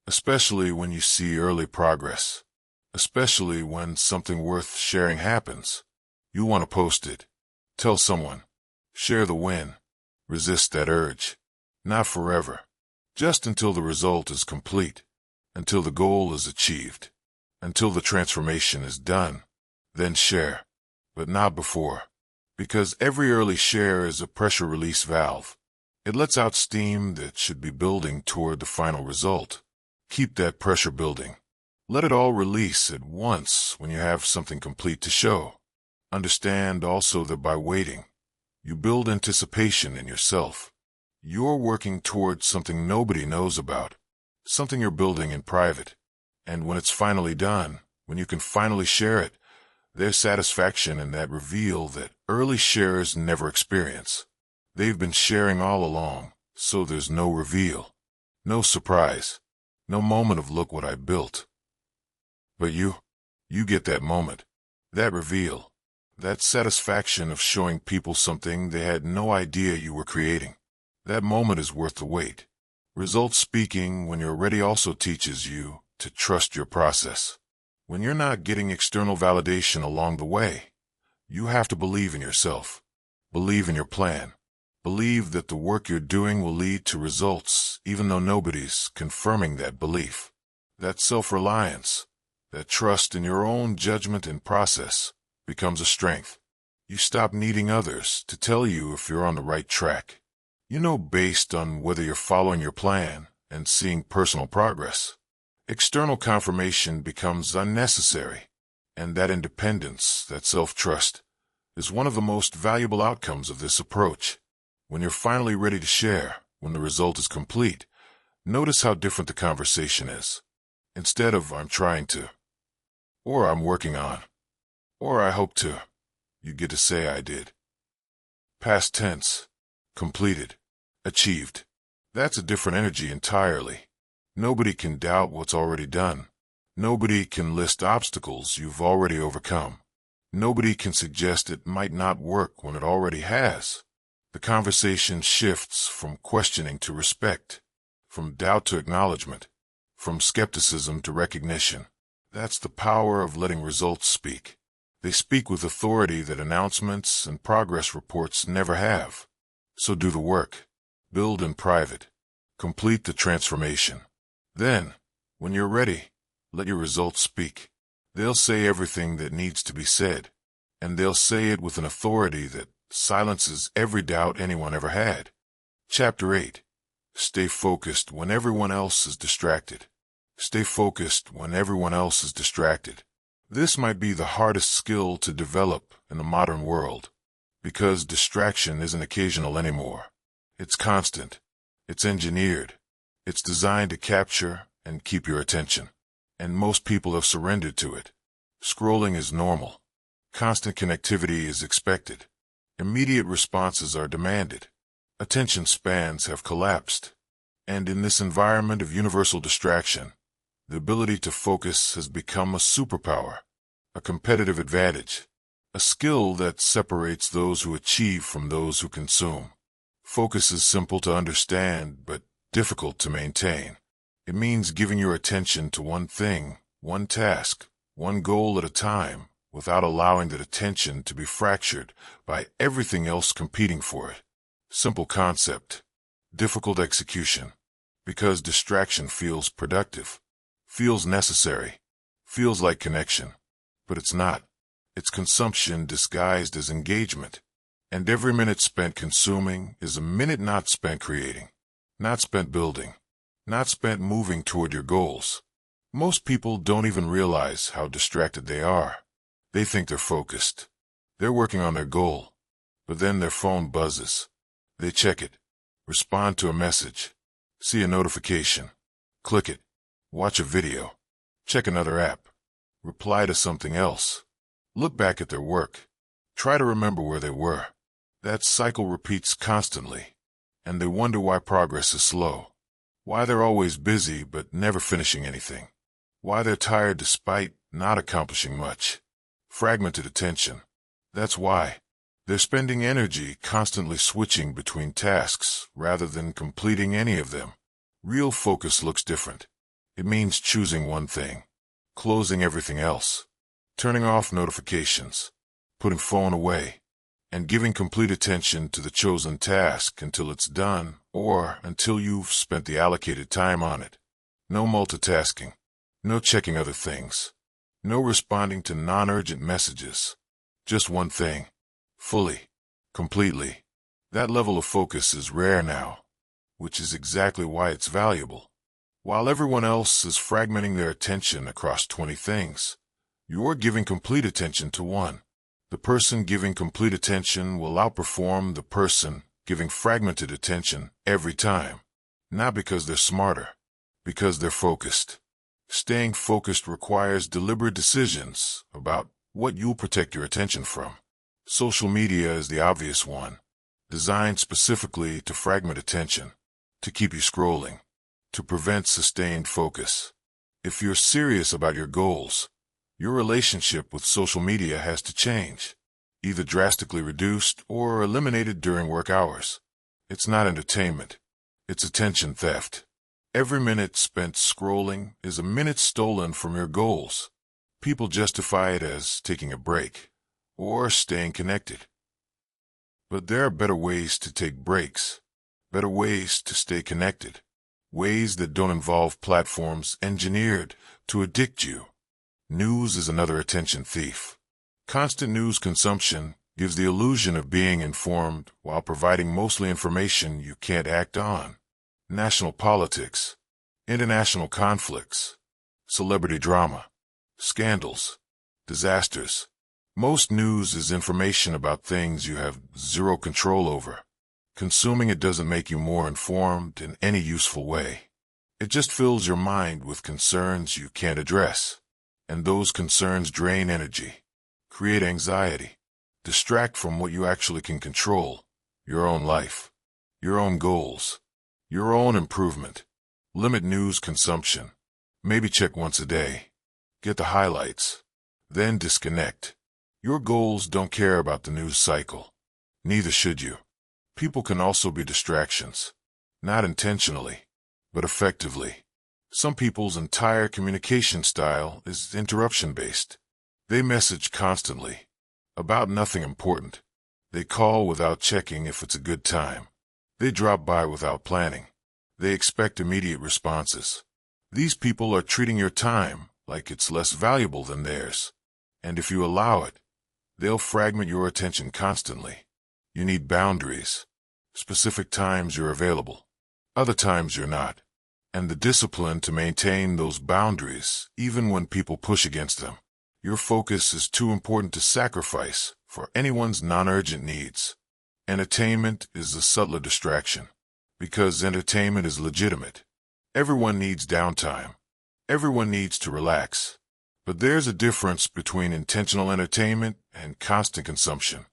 especially when you see early progress, especially when something worth sharing happens. You want to post it, tell someone, share the win. Resist that urge. Not forever. Just until the result is complete, until the goal is achieved, until the transformation is done. Then share, but not before. Because every early share is a pressure release valve. It lets out steam that should be building toward the final result. Keep that pressure building. Let it all release at once when you have something complete to show. Understand also that by waiting, you build anticipation in yourself. You're working towards something nobody knows about, something you're building in private. And when it's finally done, when you can finally share it, there's satisfaction in that reveal that early sharers never experience. They've been sharing all along, so there's no reveal, no surprise, no moment of look what I built. But you get that moment, that reveal, that satisfaction of showing people something they had no idea you were creating. That moment is worth the wait. Results speaking when you're ready also teaches you to trust your process. When you're not getting external validation along the way, you have to believe in yourself. Believe in your plan. Believe that the work you're doing will lead to results even though nobody's confirming that belief. That self-reliance, that trust in your own judgment and process becomes a strength. You stop needing others to tell you if you're on the right track. You know based on whether you're following your plan and seeing personal progress. External confirmation becomes unnecessary, and that independence, that self-trust, is one of the most valuable outcomes of this approach. When you're finally ready to share, when the result is complete, notice how different the conversation is. Instead of "I'm trying to," or "I'm working on," or "I hope to," you get to say "I did." Past tense, completed, achieved. That's a different energy entirely. Nobody can doubt what's already done. Nobody can list obstacles you've already overcome. Nobody can suggest it might not work when it already has. The conversation shifts from questioning to respect, from doubt to acknowledgement, from skepticism to recognition. That's the power of letting results speak. They speak with authority that announcements and progress reports never have. So do the work. Build in private. Complete the transformation. Then, when you're ready, let your results speak. They'll say everything that needs to be said, and they'll say it with an authority that silences every doubt anyone ever had. Chapter 8. Stay focused when everyone else is distracted. Stay focused when everyone else is distracted. This might be the hardest skill to develop in the modern world, because distraction isn't occasional anymore. It's constant. It's engineered. It's designed to capture and keep your attention. And most people have surrendered to it. Scrolling is normal. Constant connectivity is expected. Immediate responses are demanded. Attention spans have collapsed. And in this environment of universal distraction, the ability to focus has become a superpower, a competitive advantage, a skill that separates those who achieve from those who consume. Focus is simple to understand, but difficult to maintain. It means giving your attention to one thing, one task, one goal at a time, without allowing that attention to be fractured by everything else competing for it. Simple concept, difficult execution, because distraction feels productive, feels necessary, feels like connection, but it's not. It's consumption disguised as engagement. And every minute spent consuming is a minute not spent creating, not spent building, not spent moving toward your goals. Most people don't even realize how distracted they are. They think they're focused. They're working on their goal. But then their phone buzzes. They check it, respond to a message, see a notification, click it, watch a video, check another app, reply to something else, look back at their work, try to remember where they were. That cycle repeats constantly, and they wonder why progress is slow, why they're always busy but never finishing anything, why they're tired despite not accomplishing much. Fragmented attention. That's why. They're spending energy constantly switching between tasks rather than completing any of them. Real focus looks different. It means choosing one thing, closing everything else, turning off notifications, putting phone away, and giving complete attention to the chosen task until it's done or until you've spent the allocated time on it. No multitasking, no checking other things, no responding to non-urgent messages. Just one thing, fully, completely. That level of focus is rare now, which is exactly why it's valuable. While everyone else is fragmenting their attention across 20 things, you're giving complete attention to one. The person giving complete attention will outperform the person giving fragmented attention every time. Not because they're smarter, because they're focused. Staying focused requires deliberate decisions about what you'll protect your attention from. Social media is the obvious one, designed specifically to fragment attention, to keep you scrolling, to prevent sustained focus. If you're serious about your goals, your relationship with social media has to change, either drastically reduced or eliminated during work hours. It's not entertainment. It's attention theft. Every minute spent scrolling is a minute stolen from your goals. People justify it as taking a break or staying connected. But there are better ways to take breaks, better ways to stay connected, ways that don't involve platforms engineered to addict you. News is another attention thief. Constant news consumption gives the illusion of being informed while providing mostly information you can't act on. National politics, international conflicts, celebrity drama, scandals, disasters. Most news is information about things you have zero control over. Consuming it doesn't make you more informed in any useful way. It just fills your mind with concerns you can't address. And those concerns drain energy, create anxiety, distract from what you actually can control, your own life, your own goals, your own improvement. Limit news consumption. Maybe check once a day. Get the highlights. Then disconnect. Your goals don't care about the news cycle. Neither should you. People can also be distractions. Not intentionally, but effectively. Some people's entire communication style is interruption-based. They message constantly, about nothing important. They call without checking if it's a good time. They drop by without planning. They expect immediate responses. These people are treating your time like it's less valuable than theirs. And if you allow it, they'll fragment your attention constantly. You need boundaries. Specific times you're available. Other times you're not. and the discipline to maintain those boundaries even when people push against them. Your focus is too important to sacrifice for anyone's non-urgent needs. Entertainment is a subtler distraction, because entertainment is legitimate. Everyone needs downtime. Everyone needs to relax. But there's a difference between intentional entertainment and constant consumption.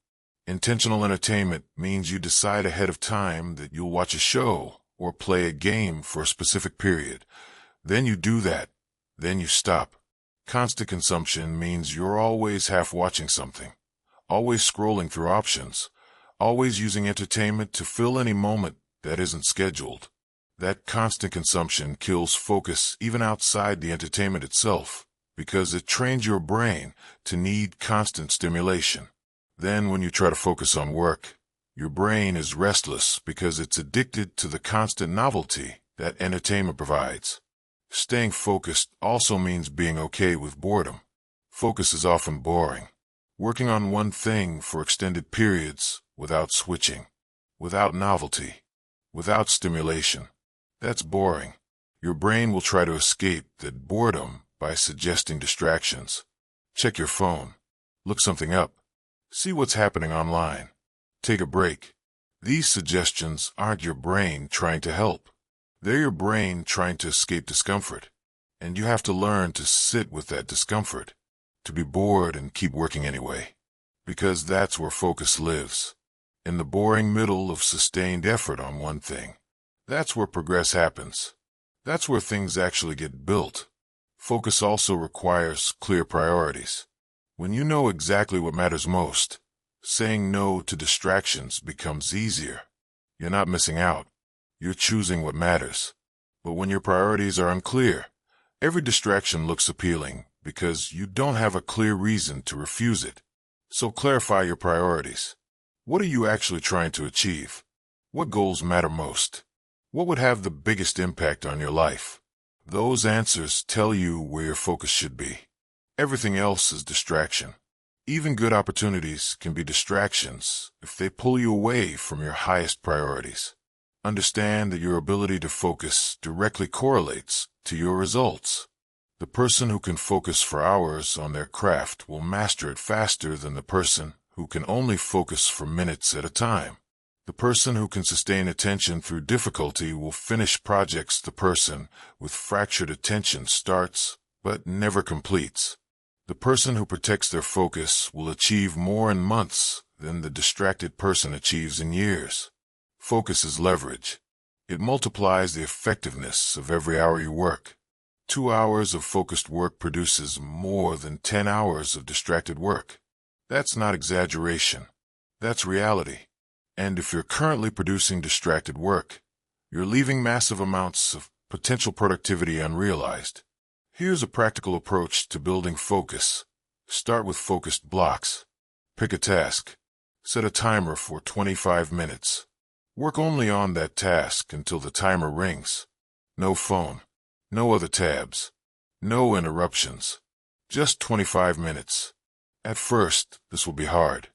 Intentional entertainment means you decide ahead of time that you'll watch a show or play a game for a specific period. Then you do that. Then you stop. Constant consumption means you're always half watching something, always scrolling through options, always using entertainment to fill any moment that isn't scheduled. That constant consumption kills focus even outside the entertainment itself, because it trains your brain to need constant stimulation. Then when you try to focus on work, your brain is restless because it's addicted to the constant novelty that entertainment provides. Staying focused also means being okay with boredom. Focus is often boring. Working on one thing for extended periods without switching, without novelty, without stimulation. That's boring. Your brain will try to escape that boredom by suggesting distractions. Check your phone. Look something up. See what's happening online. Take a break. These suggestions aren't your brain trying to help. They're your brain trying to escape discomfort. And you have to learn to sit with that discomfort, to be bored and keep working anyway. Because that's where focus lives. In the boring middle of sustained effort on one thing. That's where progress happens. That's where things actually get built. Focus also requires clear priorities. When you know exactly what matters most, saying no to distractions becomes easier. You're not missing out. You're choosing what matters. But when your priorities are unclear, every distraction looks appealing because you don't have a clear reason to refuse it. So clarify your priorities. What are you actually trying to achieve? What goals matter most? What would have the biggest impact on your life? Those answers tell you where your focus should be. Everything else is distraction. Even good opportunities can be distractions if they pull you away from your highest priorities. Understand that your ability to focus directly correlates to your results. The person who can focus for hours on their craft will master it faster than the person who can only focus for minutes at a time. The person who can sustain attention through difficulty will finish projects the person with fractured attention starts but never completes. The person who protects their focus will achieve more in months than the distracted person achieves in years. Focus is leverage. It multiplies the effectiveness of every hour you work. 2 hours of focused work produces more than 10 hours of distracted work. That's not exaggeration. That's reality. And if you're currently producing distracted work, you're leaving massive amounts of potential productivity unrealized. Here's a practical approach to building focus. Start with focused blocks. Pick a task. Set a timer for 25 minutes. Work only on that task until the timer rings. No phone. No other tabs. No interruptions. Just 25 minutes. At first, this will be hard.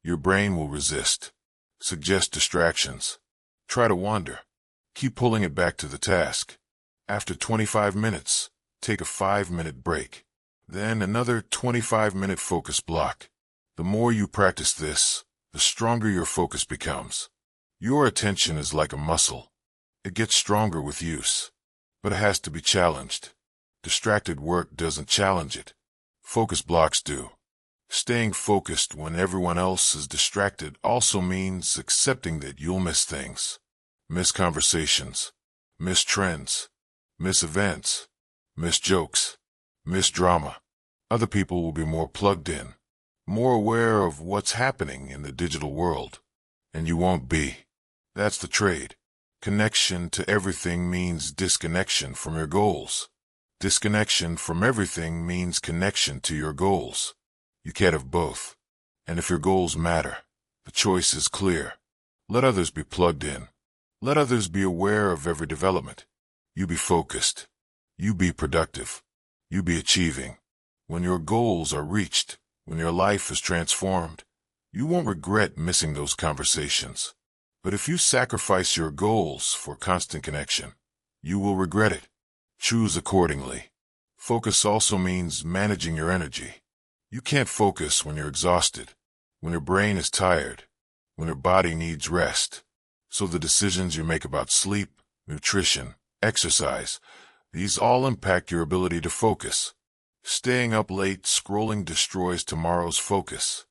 Your brain will resist. Suggest distractions. Try to wander. Keep pulling it back to the task. After 25 minutes, take a 5-minute break. Then another 25-minute focus block. The more you practice this, the stronger your focus becomes. Your attention is like a muscle. It gets stronger with use, but it has to be challenged. Distracted work doesn't challenge it. Focus blocks do. Staying focused when everyone else is distracted also means accepting that you'll miss things. Miss conversations, miss trends, miss events, miss jokes, miss drama. Other people will be more plugged in, more aware of what's happening in the digital world, and you won't be. That's the trade. Connection to everything means disconnection from your goals. Disconnection from everything means connection to your goals. You can't have both. And if your goals matter, the choice is clear. Let others be plugged in. Let others be aware of every development. You be focused. You be productive. You be achieving. When your goals are reached, when your life is transformed, you won't regret missing those conversations. But if you sacrifice your goals for constant connection, You will regret it. Choose accordingly. Focus also means managing your energy. You can't focus when you're exhausted, when your brain is tired, when your body needs rest. So the decisions you make about sleep, nutrition, exercise, these all impact your ability to focus. Staying up late scrolling destroys tomorrow's focus.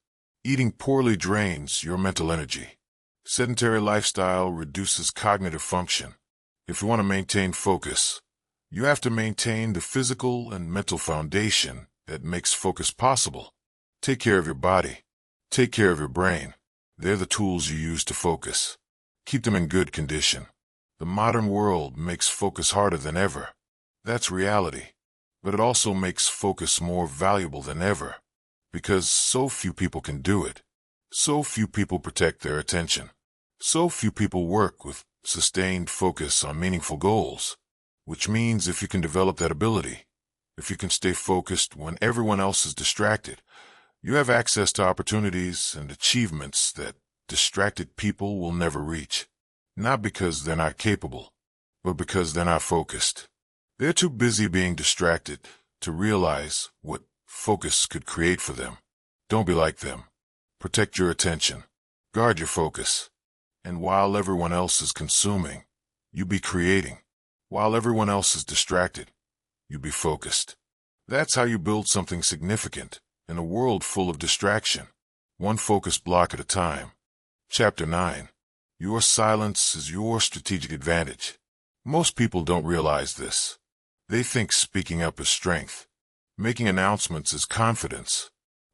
Eating poorly drains your mental energy. Sedentary lifestyle reduces cognitive function. If you want to maintain focus, you have to maintain the physical and mental foundation that makes focus possible. Take care of your body. Take care of your brain. They're the tools you use to focus. Keep them in good condition. The modern world makes focus harder than ever. That's reality. But it also makes focus more valuable than ever, because so few people can do it. So few people protect their attention. So few people work with sustained focus on meaningful goals, which means if you can develop that ability, if you can stay focused when everyone else is distracted, you have access to opportunities and achievements that distracted people will never reach. Not because they're not capable, but because they're not focused. They're too busy being distracted to realize what focus could create for them. Don't be like them. Protect your attention. Guard your focus. And while everyone else is consuming, you be creating. While everyone else is distracted, you be focused. That's how you build something significant in a world full of distraction. One focus block at a time. Chapter 9. Your silence is your strategic advantage. Most people don't realize this. They think speaking up is strength. Making announcements is confidence.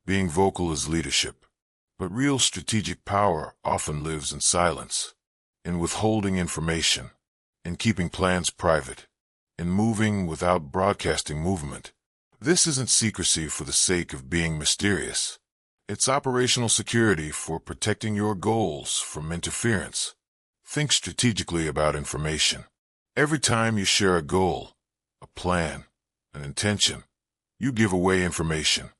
Being vocal is leadership. But real strategic power often lives in silence, in withholding information, in keeping plans private, in moving without broadcasting movement. This isn't secrecy for the sake of being mysterious. It's operational security for protecting your goals from interference. Think strategically about information. Every time you share a goal, a plan, an intention, you give away information,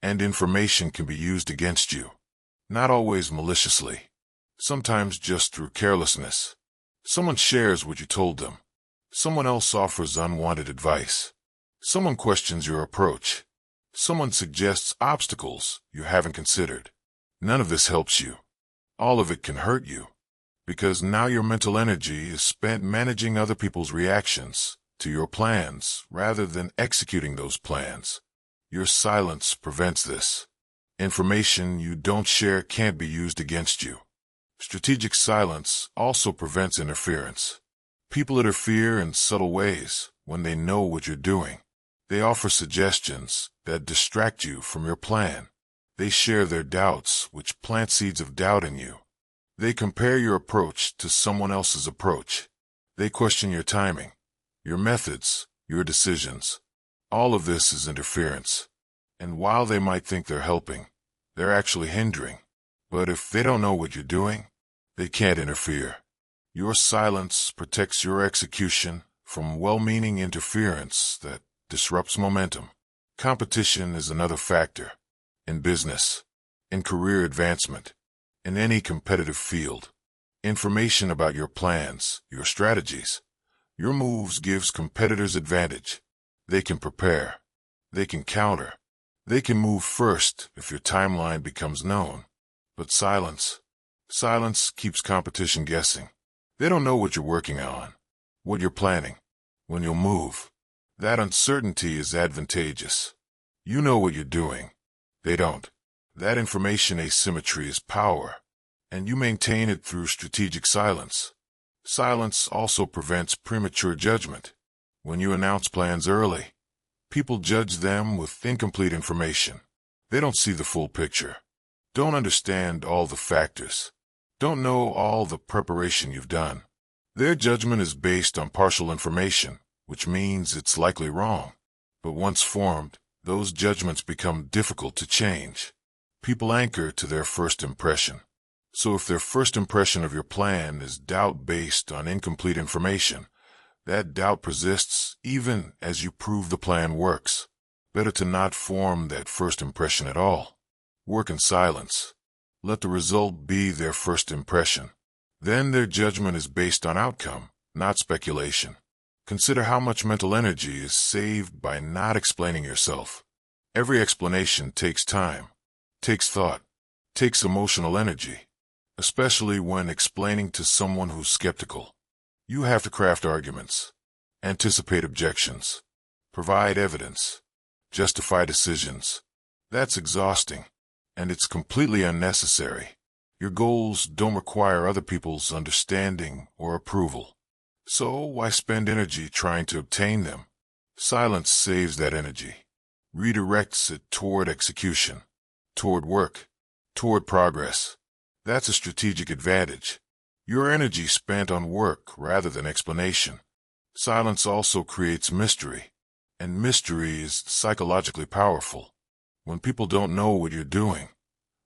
and information can be used against you. Not always maliciously. Sometimes just through carelessness. Someone shares what you told them. Someone else offers unwanted advice. Someone questions your approach. Someone suggests obstacles you haven't considered. None of this helps you. All of it can hurt you, because now your mental energy is spent managing other people's reactions to your plans rather than executing those plans. Your silence prevents this. Information you don't share can't be used against you. Strategic silence also prevents interference. People interfere in subtle ways when they know what you're doing. They offer suggestions that distract you from your plan. They share their doubts, which plant seeds of doubt in you. They compare your approach to someone else's approach. They question your timing, your methods, your decisions. All of this is interference. And while they might think they're helping, they're actually hindering. But if they don't know what you're doing, they can't interfere. Your silence protects your execution from well-meaning interference that disrupts momentum. Competition is another factor. In business, in career advancement, in any competitive field. Information about your plans, your strategies, your moves gives competitors advantage. They can prepare. They can counter. They can move first if your timeline becomes known. But silence keeps competition guessing. They don't know what you're working on, what you're planning, when you'll move. That uncertainty is advantageous. You know what you're doing. They don't. That information asymmetry is power, and you maintain it through strategic silence. Silence also prevents premature judgment. When you announce plans early, people judge them with incomplete information. They don't see the full picture, don't understand all the factors, don't know all the preparation you've done. Their judgment is based on partial information, which means it's likely wrong. But once formed, those judgments become difficult to change. People anchor to their first impression. So if their first impression of your plan is doubt based on incomplete information, that doubt persists even as you prove the plan works. Better to not form that first impression at all. Work in silence. Let the result be their first impression. Then their judgment is based on outcome, not speculation. Consider how much mental energy is saved by not explaining yourself. Every explanation takes time, takes thought, takes emotional energy, especially when explaining to someone who's skeptical. You have to craft arguments, anticipate objections, provide evidence, justify decisions. That's exhausting, and it's completely unnecessary. Your goals don't require other people's understanding or approval. So why spend energy trying to obtain them? Silence saves that energy, redirects it toward execution, toward work, toward progress. That's a strategic advantage. Your energy spent on work rather than explanation. Silence also creates mystery, and mystery is psychologically powerful. When people don't know what you're doing,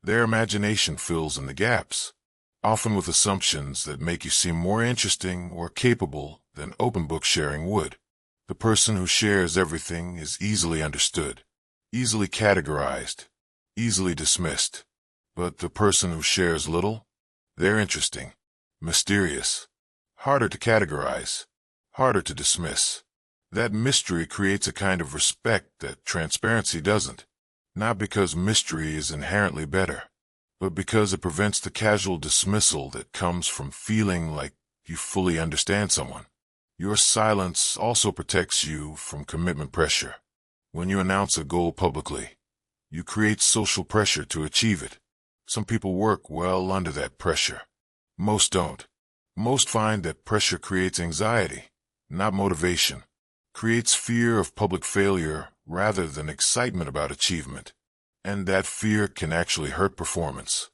their imagination fills in the gaps, often with assumptions that make you seem more interesting or capable than open book sharing would. The person who shares everything is easily understood, easily categorized, easily dismissed. But the person who shares little, they're interesting, mysterious, harder to categorize, harder to dismiss. That mystery creates a kind of respect that transparency doesn't. Not because mystery is inherently better, but because it prevents the casual dismissal that comes from feeling like you fully understand someone. Your silence also protects you from commitment pressure. When you announce a goal publicly, you create social pressure to achieve it. Some people work well under that pressure. Most don't. Most find that pressure creates anxiety, not motivation. Creates fear of public failure rather than excitement about achievement. And that fear can actually hurt performance.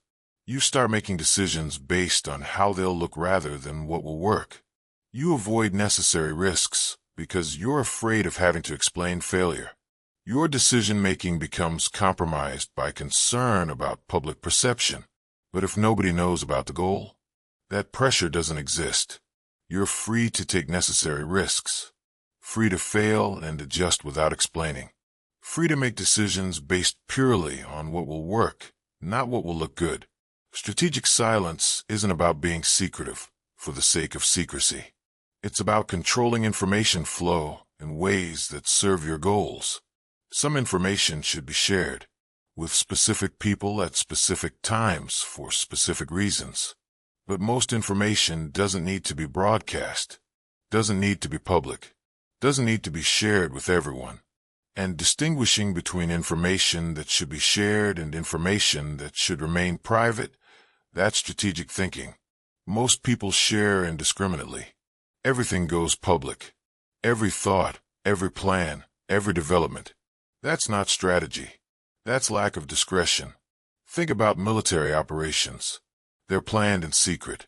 You start making decisions based on how they'll look rather than what will work. You avoid necessary risks because you're afraid of having to explain failure. Your decision-making becomes compromised by concern about public perception. But if nobody knows about the goal, that pressure doesn't exist. You're free to take necessary risks. Free to fail and adjust without explaining. Free to make decisions based purely on what will work, not what will look good. Strategic silence isn't about being secretive for the sake of secrecy. It's about controlling information flow in ways that serve your goals. Some information should be shared with specific people at specific times for specific reasons. But most information doesn't need to be broadcast, doesn't need to be public. Doesn't need to be shared with everyone. And distinguishing between information that should be shared and information that should remain private, that's strategic thinking. Most people share indiscriminately. Everything goes public. Every thought, every plan, every development. That's not strategy. That's lack of discretion. Think about military operations. They're planned in secret,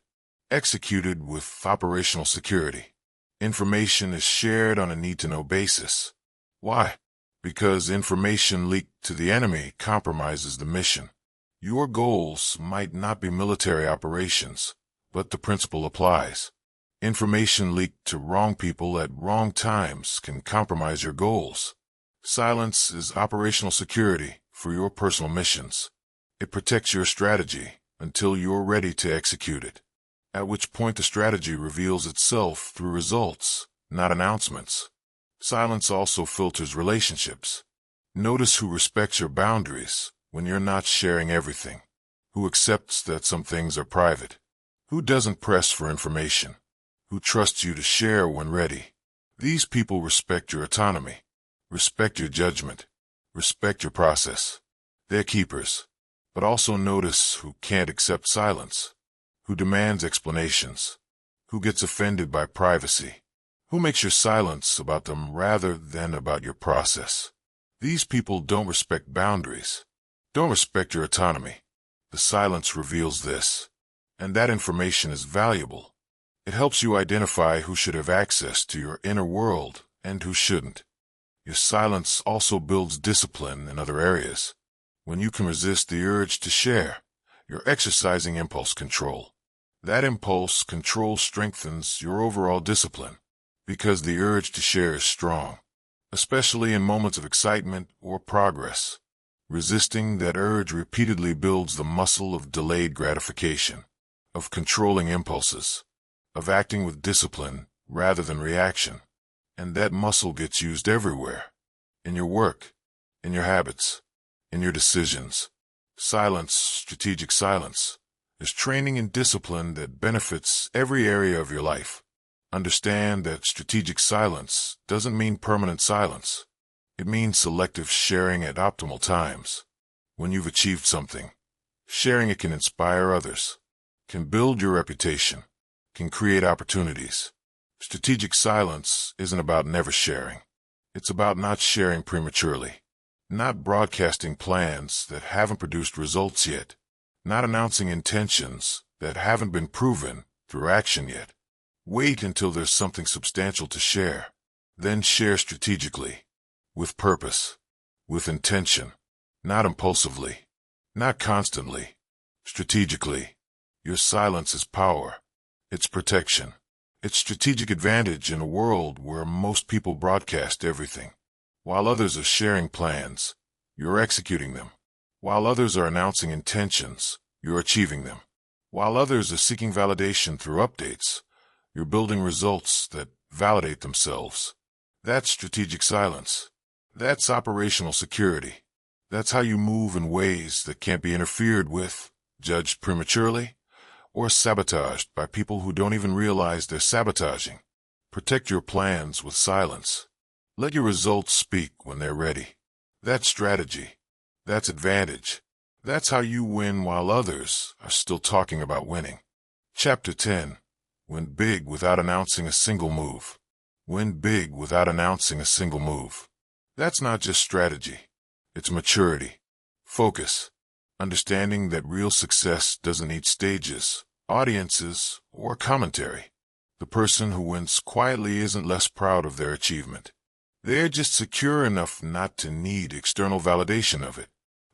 executed with operational security. Information is shared on a need-to-know basis. Why? Because information leaked to the enemy compromises the mission. Your goals might not be military operations, but the principle applies. Information leaked to wrong people at wrong times can compromise your goals. Silence is operational security for your personal missions. It protects your strategy until you're ready to execute it. At which point the strategy reveals itself through results, not announcements. Silence also filters relationships. Notice who respects your boundaries when you're not sharing everything, who accepts that some things are private, who doesn't press for information, who trusts you to share when ready. These people respect your autonomy, respect your judgment, respect your process. They're keepers. But also notice who can't accept silence, who demands explanations, who gets offended by privacy, who makes your silence about them rather than about your process. These people don't respect boundaries, don't respect your autonomy. The silence reveals this, and that information is valuable. It helps you identify who should have access to your inner world and who shouldn't. Your silence also builds discipline in other areas. When you can resist the urge to share, you're exercising impulse control. That impulse control strengthens your overall discipline because the urge to share is strong, especially in moments of excitement or progress. Resisting that urge repeatedly builds the muscle of delayed gratification, of controlling impulses, of acting with discipline rather than reaction. And that muscle gets used everywhere. In your work, in your habits, in your decisions. Silence, strategic silence, is training and discipline that benefits every area of your life. Understand that strategic silence doesn't mean permanent silence. It means selective sharing at optimal times. When you've achieved something, sharing it can inspire others, can build your reputation, can create opportunities. Strategic silence isn't about never sharing. It's about not sharing prematurely, not broadcasting plans that haven't produced results yet, not announcing intentions that haven't been proven through action yet. Wait until there's something substantial to share. Then share strategically, with purpose, with intention, not impulsively, not constantly, strategically. Your silence is power. It's protection. It's strategic advantage in a world where most people broadcast everything. While others are sharing plans, you're executing them. While others are announcing intentions, you're achieving them. While others are seeking validation through updates, you're building results that validate themselves. That's strategic silence. That's operational security. That's how you move in ways that can't be interfered with, judged prematurely, or sabotaged by people who don't even realize they're sabotaging. Protect your plans with silence. Let your results speak when they're ready. That's strategy. That's advantage. That's how you win while others are still talking about winning. Chapter 10. Win big without announcing a single move. Win big without announcing a single move. That's not just strategy. It's maturity. Focus. Understanding that real success doesn't need stages, audiences, or commentary. The person who wins quietly isn't less proud of their achievement. They're just secure enough not to need external validation of it.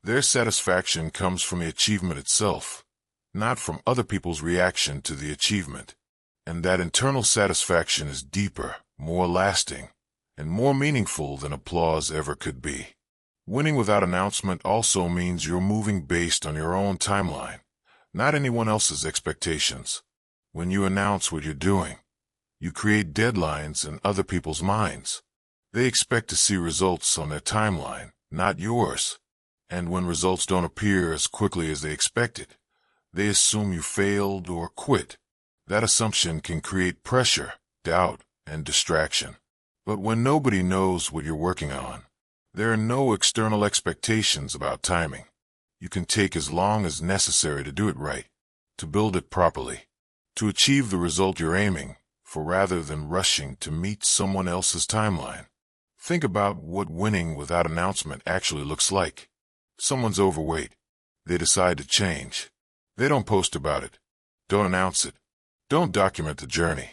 Their satisfaction comes from the achievement itself, not from other people's reaction to the achievement. And that internal satisfaction is deeper, more lasting, and more meaningful than applause ever could be. Winning without announcement also means you're moving based on your own timeline, not anyone else's expectations. When you announce what you're doing, you create deadlines in other people's minds. They expect to see results on their timeline, not yours. And when results don't appear as quickly as they expected, they assume you failed or quit. That assumption can create pressure, doubt, and distraction. But when nobody knows what you're working on, there are no external expectations about timing. You can take as long as necessary to do it right, to build it properly, to achieve the result you're aiming for rather than rushing to meet someone else's timeline. Think about what winning without announcement actually looks like. Someone's overweight. They decide to change. They don't post about it. Don't announce it. Don't document the journey.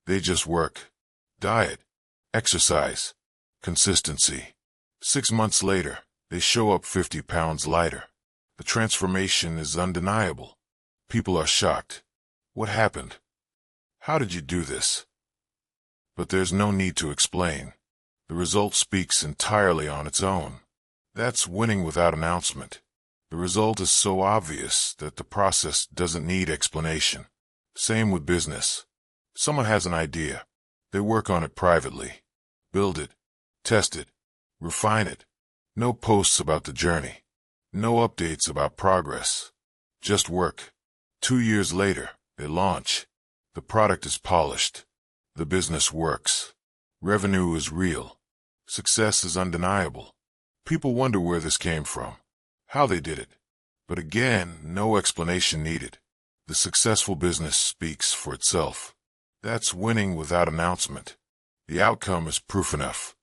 They just work. Diet. Exercise. Consistency. 6 months later, they show up 50 pounds lighter. The transformation is undeniable. People are shocked. What happened? How did you do this? But there's no need to explain. The result speaks entirely on its own. That's winning without announcement. The result is so obvious that the process doesn't need explanation. Same with business. Someone has an idea. They work on it privately. Build it. Test it. Refine it. No posts about the journey. No updates about progress. Just work. 2 years later, they launch. The product is polished. The business works. Revenue is real. Success is undeniable. People wonder where this came from, how they did it. But again, no explanation needed. The successful business speaks for itself. That's winning without announcement. The outcome is proof enough.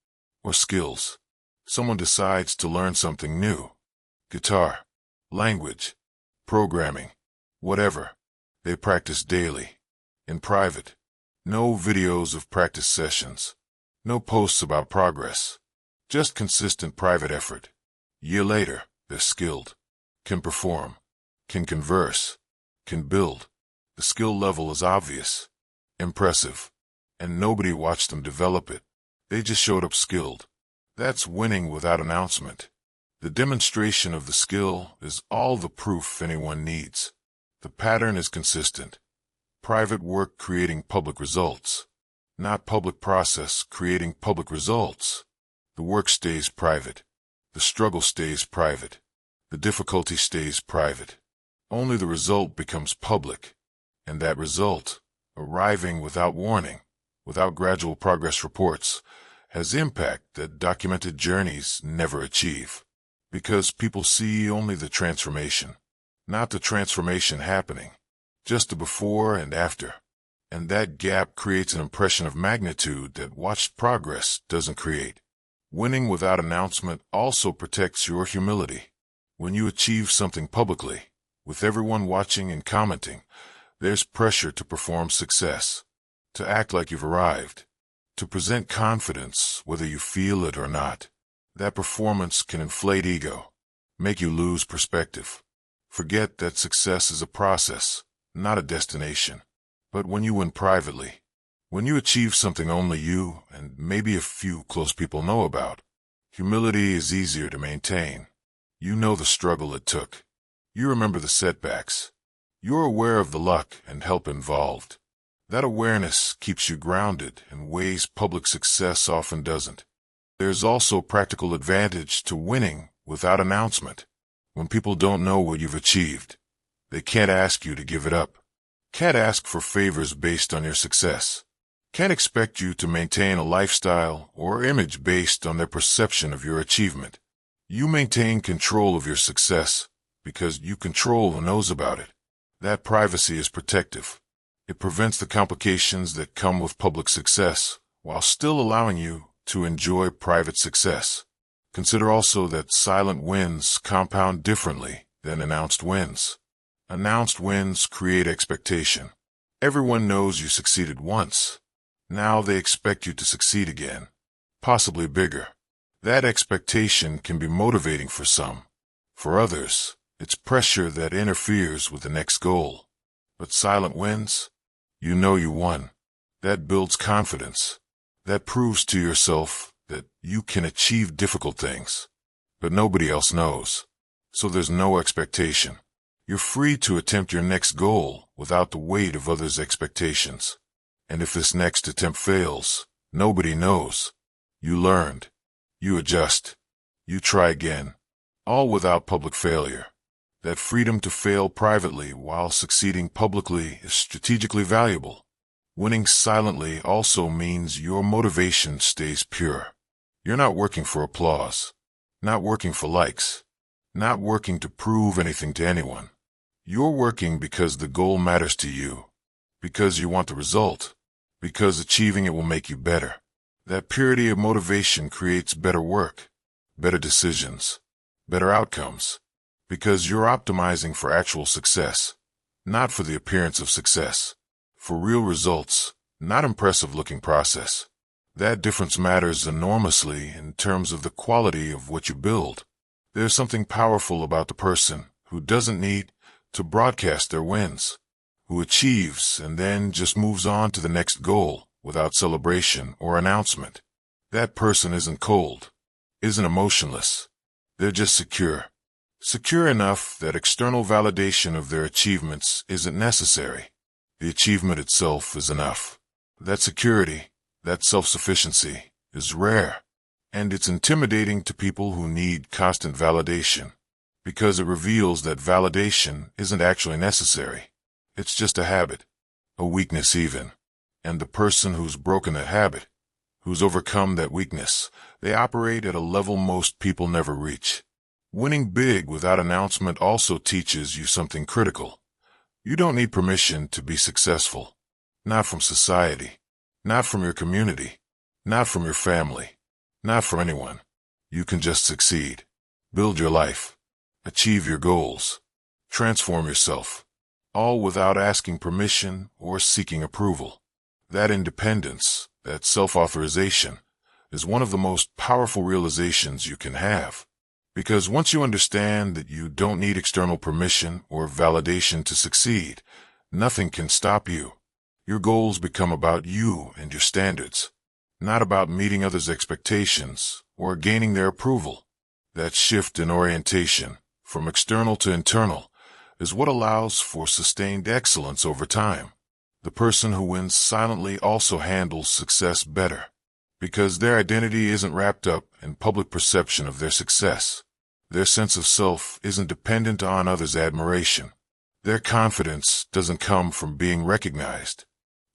Or skills. Someone decides to learn something new. Guitar, language, programming, whatever. They practice daily. In private. No videos of practice sessions. No posts about progress. Just consistent private effort. Year later, they're skilled. Can perform. Can converse. Can build. The skill level is obvious. Impressive. And nobody watched them develop it. They just showed up skilled. That's winning without announcement. The demonstration of the skill is all the proof anyone needs. The pattern is consistent. Private work creating public results. not public process creating public results. The work stays private. The struggle stays private. The difficulty stays private. Only the result becomes public. And that result, arriving without warning, without gradual progress reports, has impact that documented journeys never achieve. Because people see only the transformation, not the transformation happening, just the before and after. And that gap creates an impression of magnitude that watched progress doesn't create. Winning without announcement also protects your humility. When you achieve something publicly, with everyone watching and commenting, there's pressure to perform success, to act like you've arrived, to present confidence whether you feel it or not. That performance can inflate ego, make you lose perspective. Forget that success is a process, not a destination. But when you win privately, when you achieve something only you and maybe a few close people know about, humility is easier to maintain. You know the struggle it took. You remember the setbacks. You're aware of the luck and help involved. That awareness keeps you grounded in ways public success often doesn't. There's also practical advantage to winning without announcement. When people don't know what you've achieved, they can't ask you to give it up. Can't ask for favors based on your success. Can't expect you to maintain a lifestyle or image based on their perception of your achievement. You maintain control of your success because you control who knows about it. That privacy is protective. It prevents the complications that come with public success while still allowing you to enjoy private success. Consider also that silent wins compound differently than announced wins. Announced wins create expectation. Everyone knows you succeeded once. Now they expect you to succeed again, possibly bigger. That expectation can be motivating for some. For others, it's pressure that interferes with the next goal. But silent wins? You know you won. That builds confidence. That proves to yourself that you can achieve difficult things. But nobody else knows. So there's no expectation. You're free to attempt your next goal without the weight of others' expectations. And if this next attempt fails, nobody knows. You learned. You adjust. You try again. All without public failure. That freedom to fail privately while succeeding publicly is strategically valuable. Winning silently also means your motivation stays pure. You're not working for applause, not working for likes, not working to prove anything to anyone. You're working because the goal matters to you, because you want the result, because achieving it will make you better. That purity of motivation creates better work, better decisions, better outcomes. Because you're optimizing for actual success, not for the appearance of success, for real results, not impressive-looking process. That difference matters enormously in terms of the quality of what you build. There's something powerful about the person who doesn't need to broadcast their wins, who achieves and then just moves on to the next goal without celebration or announcement. That person isn't cold, isn't emotionless. They're just secure. Secure enough that external validation of their achievements isn't necessary. The achievement itself is enough. That security, that self-sufficiency, is rare, and it's intimidating to people who need constant validation, because it reveals that validation isn't actually necessary. It's just a habit, a weakness even. And the person who's broken that habit, who's overcome that weakness, they operate at a level most people never reach. Winning big without announcement also teaches you something critical. You don't need permission to be successful. Not from society. Not from your community. Not from your family. Not from anyone. You can just succeed. Build your life. Achieve your goals. Transform yourself. All without asking permission or seeking approval. That independence, that self-authorization, is one of the most powerful realizations you can have. Because once you understand that you don't need external permission or validation to succeed, nothing can stop you. Your goals become about you and your standards, not about meeting others' expectations or gaining their approval. That shift in orientation, from external to internal, is what allows for sustained excellence over time. The person who wins silently also handles success better, because their identity isn't wrapped up in public perception of their success. Their sense of self isn't dependent on others' admiration. Their confidence doesn't come from being recognized.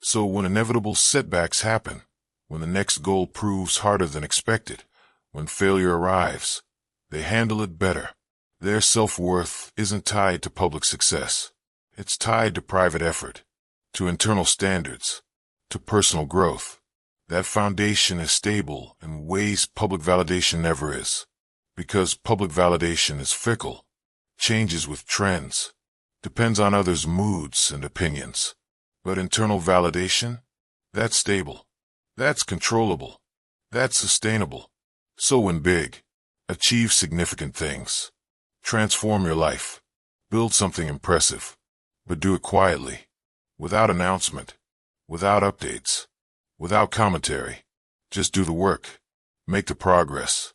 So when inevitable setbacks happen, when the next goal proves harder than expected, when failure arrives, they handle it better. Their self-worth isn't tied to public success. It's tied to private effort, to internal standards, to personal growth. That foundation is stable in ways public validation never is. Because public validation is fickle, changes with trends, depends on others' moods and opinions. But internal validation? That's stable. That's controllable. That's sustainable. So win big. Achieve significant things. Transform your life. Build something impressive. But do it quietly. Without announcement. Without updates. Without commentary. Just do the work. Make the progress.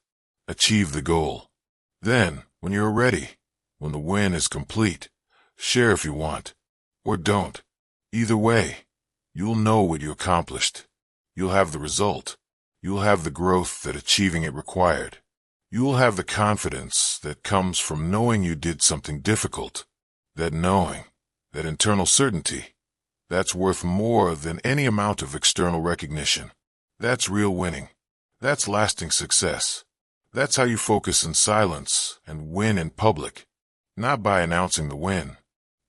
Achieve the goal. Then, when you're ready, when the win is complete, share if you want. Or don't. Either way, you'll know what you accomplished. You'll have the result. You'll have the growth that achieving it required. You'll have the confidence that comes from knowing you did something difficult. That knowing, that internal certainty, that's worth more than any amount of external recognition. That's real winning. That's lasting success. That's how you focus in silence and win in public. Not by announcing the win,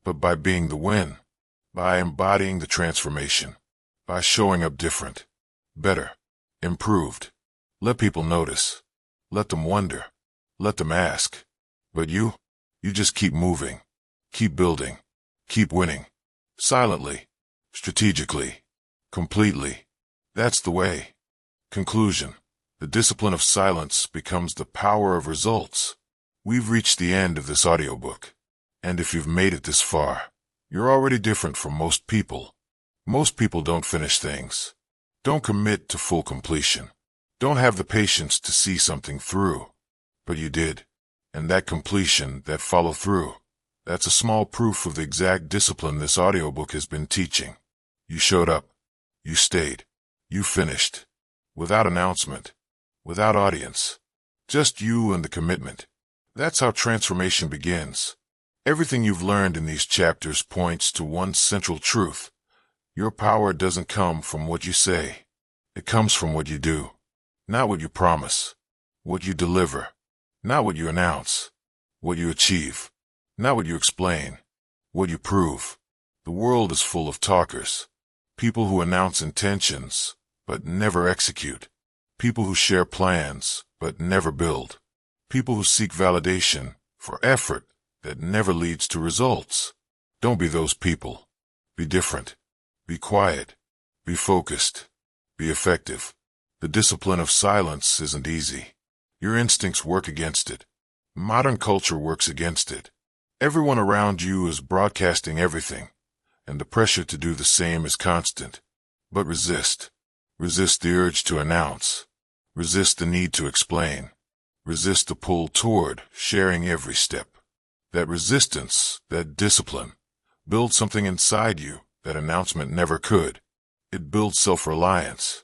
but by being the win. By embodying the transformation. By showing up different. Better. Improved. Let people notice. Let them wonder. Let them ask. But you just keep moving. Keep building. Keep winning. Silently. Strategically. Completely. That's the way. Conclusion. The discipline of silence becomes the power of results. We've reached the end of this audiobook. And if you've made it this far, you're already different from most people. Most people don't finish things. Don't commit to full completion. Don't have the patience to see something through. But you did. And that completion, that follow-through, that's a small proof of the exact discipline this audiobook has been teaching. You showed up. You stayed. You finished. Without announcement. Without audience. Just you and the commitment. That's how transformation begins. Everything you've learned in these chapters points to one central truth. Your power doesn't come from what you say. It comes from what you do. Not what you promise. What you deliver. Not what you announce. What you achieve. Not what you explain. What you prove. The world is full of talkers. People who announce intentions, but never execute. People who share plans, but never build. People who seek validation for effort that never leads to results. Don't be those people. Be different. Be quiet. Be focused. Be effective. The discipline of silence isn't easy. Your instincts work against it. Modern culture works against it. Everyone around you is broadcasting everything, and the pressure to do the same is constant. But resist. Resist the urge to announce. Resist the need to explain. Resist the pull toward sharing every step. That resistance, that discipline, builds something inside you that announcement never could. It builds self-reliance,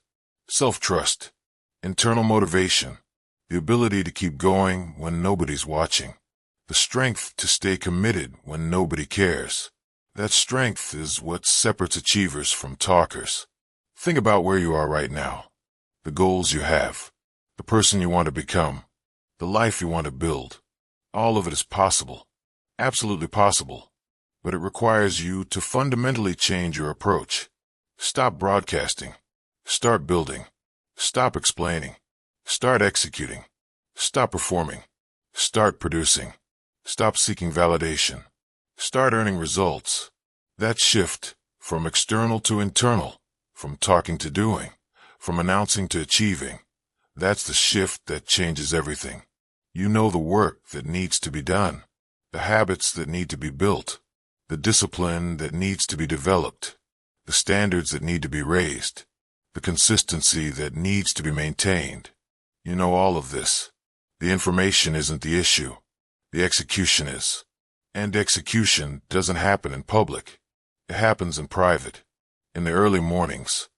self-trust, internal motivation, the ability to keep going when nobody's watching, the strength to stay committed when nobody cares. That strength is what separates achievers from talkers. Think about where you are right now. The goals you have, the person you want to become, the life you want to build. All of it is possible, absolutely possible, but it requires you to fundamentally change your approach. Stop broadcasting. Start building. Stop explaining. Start executing. Stop performing. Start producing. Stop seeking validation. Start earning results. That shift from external to internal, from talking to doing, from announcing to achieving, that's the shift that changes everything. You know the work that needs to be done, the habits that need to be built, the discipline that needs to be developed, the standards that need to be raised, the consistency that needs to be maintained. You know all of this. The information isn't the issue. The execution is. And execution doesn't happen in public. It happens in private. in the early mornings,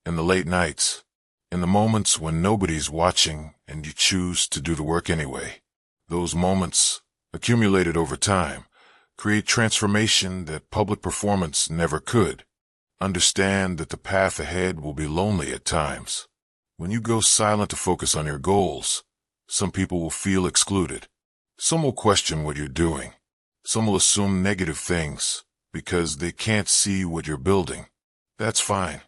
in the late nights, in the moments when nobody's watching and you choose to do the work anyway. Those moments, accumulated over time, create transformation that public performance never could. Understand that the path ahead will be lonely at times. When you go silent to focus on your goals, some people will feel excluded. Some will question what you're doing. Some will assume negative things because they can't see what you're building. That's fine.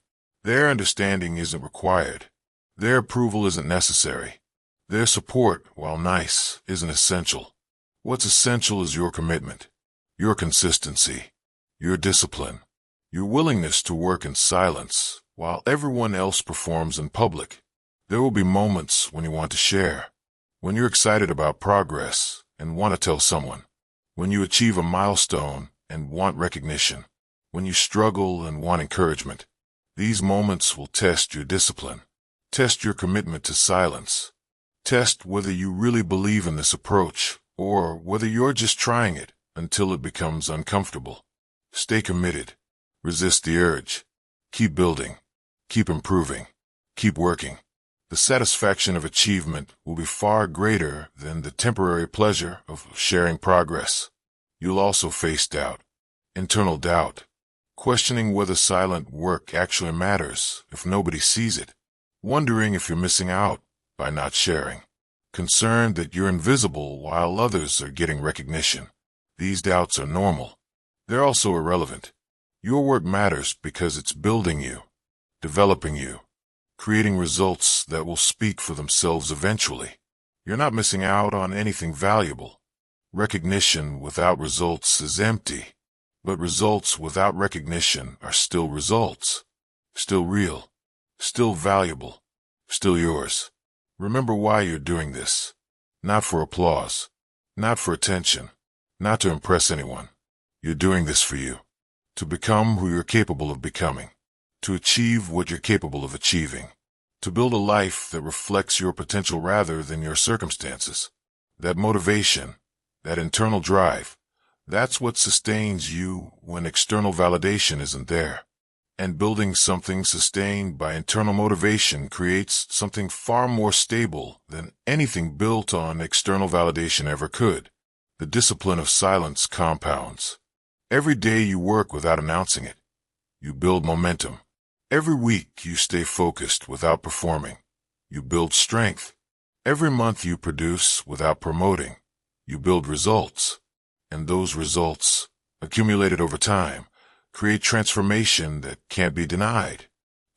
Their understanding isn't required. Their approval isn't necessary. Their support, while nice, isn't essential. What's essential is your commitment, your consistency, your discipline, your willingness to work in silence while everyone else performs in public. There will be moments when you want to share, when you're excited about progress and want to tell someone, when you achieve a milestone and want recognition, when you struggle and want encouragement. These moments will test your discipline, test your commitment to silence, test whether you really believe in this approach or whether you're just trying it until it becomes uncomfortable. Stay committed. Resist the urge. Keep building. Keep improving. Keep working. The satisfaction of achievement will be far greater than the temporary pleasure of sharing progress. You'll also face doubt, internal doubt, questioning whether silent work actually matters if nobody sees it, wondering if you're missing out by not sharing, concerned that you're invisible while others are getting recognition. These doubts are normal. They're also irrelevant. Your work matters because it's building you, developing you, creating results that will speak for themselves eventually. You're not missing out on anything valuable. Recognition without results is empty, but results without recognition are still results, still real, still valuable, still yours. Remember why you're doing this. Not for applause, not for attention, not to impress anyone. You're doing this for you. To become who you're capable of becoming. To achieve what you're capable of achieving. To build a life that reflects your potential rather than your circumstances. That motivation, that internal drive, that's what sustains you when external validation isn't there. And building something sustained by internal motivation creates something far more stable than anything built on external validation ever could. The discipline of silence compounds. Every day you work without announcing it. You build momentum. Every week you stay focused without performing. You build strength. Every month you produce without promoting. You build results. And those results, accumulated over time, create transformation that can't be denied,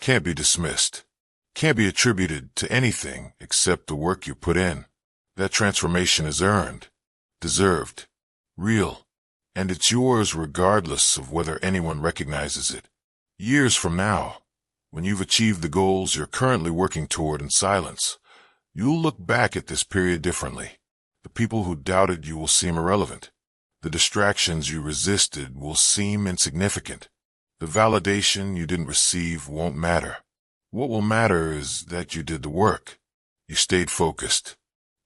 can't be dismissed, can't be attributed to anything except the work you put in. That transformation is earned, deserved, real, and it's yours regardless of whether anyone recognizes it. Years from now, when you've achieved the goals you're currently working toward in silence, you'll look back at this period differently. The people who doubted you will seem irrelevant. The distractions you resisted will seem insignificant. The validation you didn't receive won't matter. What will matter is that you did the work. You stayed focused.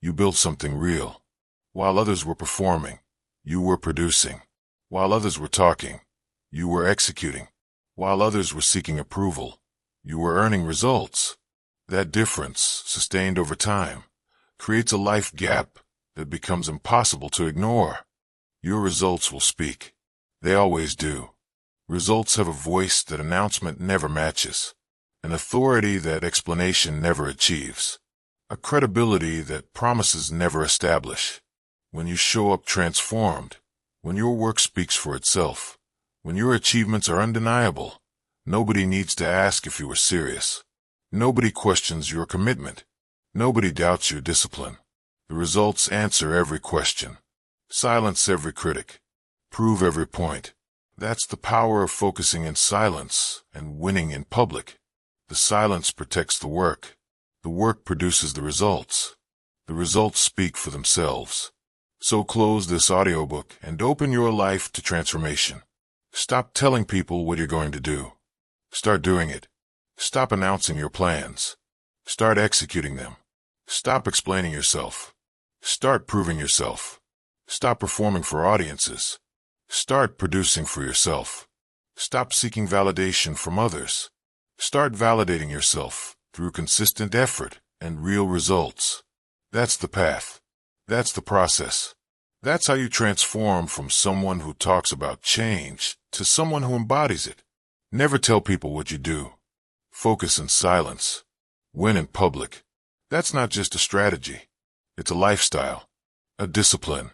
You built something real. While others were performing, you were producing. While others were talking, you were executing. While others were seeking approval, you were earning results. That difference, sustained over time, creates a life gap that becomes impossible to ignore. Your results will speak. They always do. Results have a voice that announcement never matches, an authority that explanation never achieves, a credibility that promises never establish. When you show up transformed, when your work speaks for itself, when your achievements are undeniable, nobody needs to ask if you were serious. Nobody questions your commitment. Nobody doubts your discipline. The results answer every question. Silence every critic. Prove every point. That's the power of focusing in silence and winning in public. The silence protects the work. The work produces the results. The results speak for themselves. So close this audiobook and open your life to transformation. Stop telling people what you're going to do. Start doing it. Stop announcing your plans. Start executing them. Stop explaining yourself. Start proving yourself. Stop performing for audiences. Start producing for yourself. Stop seeking validation from others. Start validating yourself through consistent effort and real results. That's the path. That's the process. That's how you transform from someone who talks about change to someone who embodies it. Never tell people what you do. Focus in silence. Win in public. That's not just a strategy. It's a lifestyle, a discipline,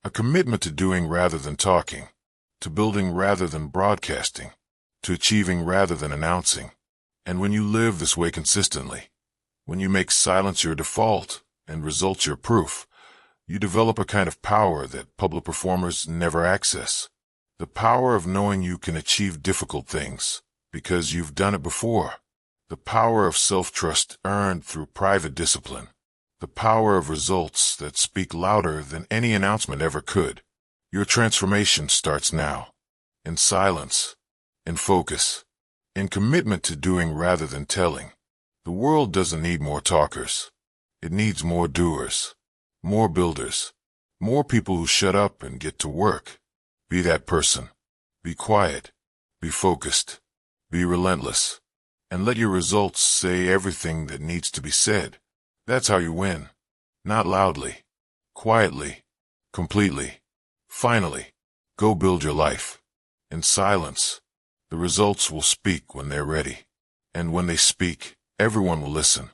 a commitment to doing rather than talking, to building rather than broadcasting, to achieving rather than announcing. And when you live this way consistently, when you make silence your default and results your proof, you develop a kind of power that public performers never access. The power of knowing you can achieve difficult things because you've done it before. The power of self-trust earned through private discipline. The power of results that speak louder than any announcement ever could. Your transformation starts now. In silence. In focus. In commitment to doing rather than telling. The world doesn't need more talkers. It needs more doers. More builders. More people who shut up and get to work. Be that person. Be quiet. Be focused. Be relentless. And let your results say everything that needs to be said. That's how you win. Not loudly. Quietly. Completely. Finally. Go build your life. In silence. The results will speak when they're ready. And when they speak, everyone will listen.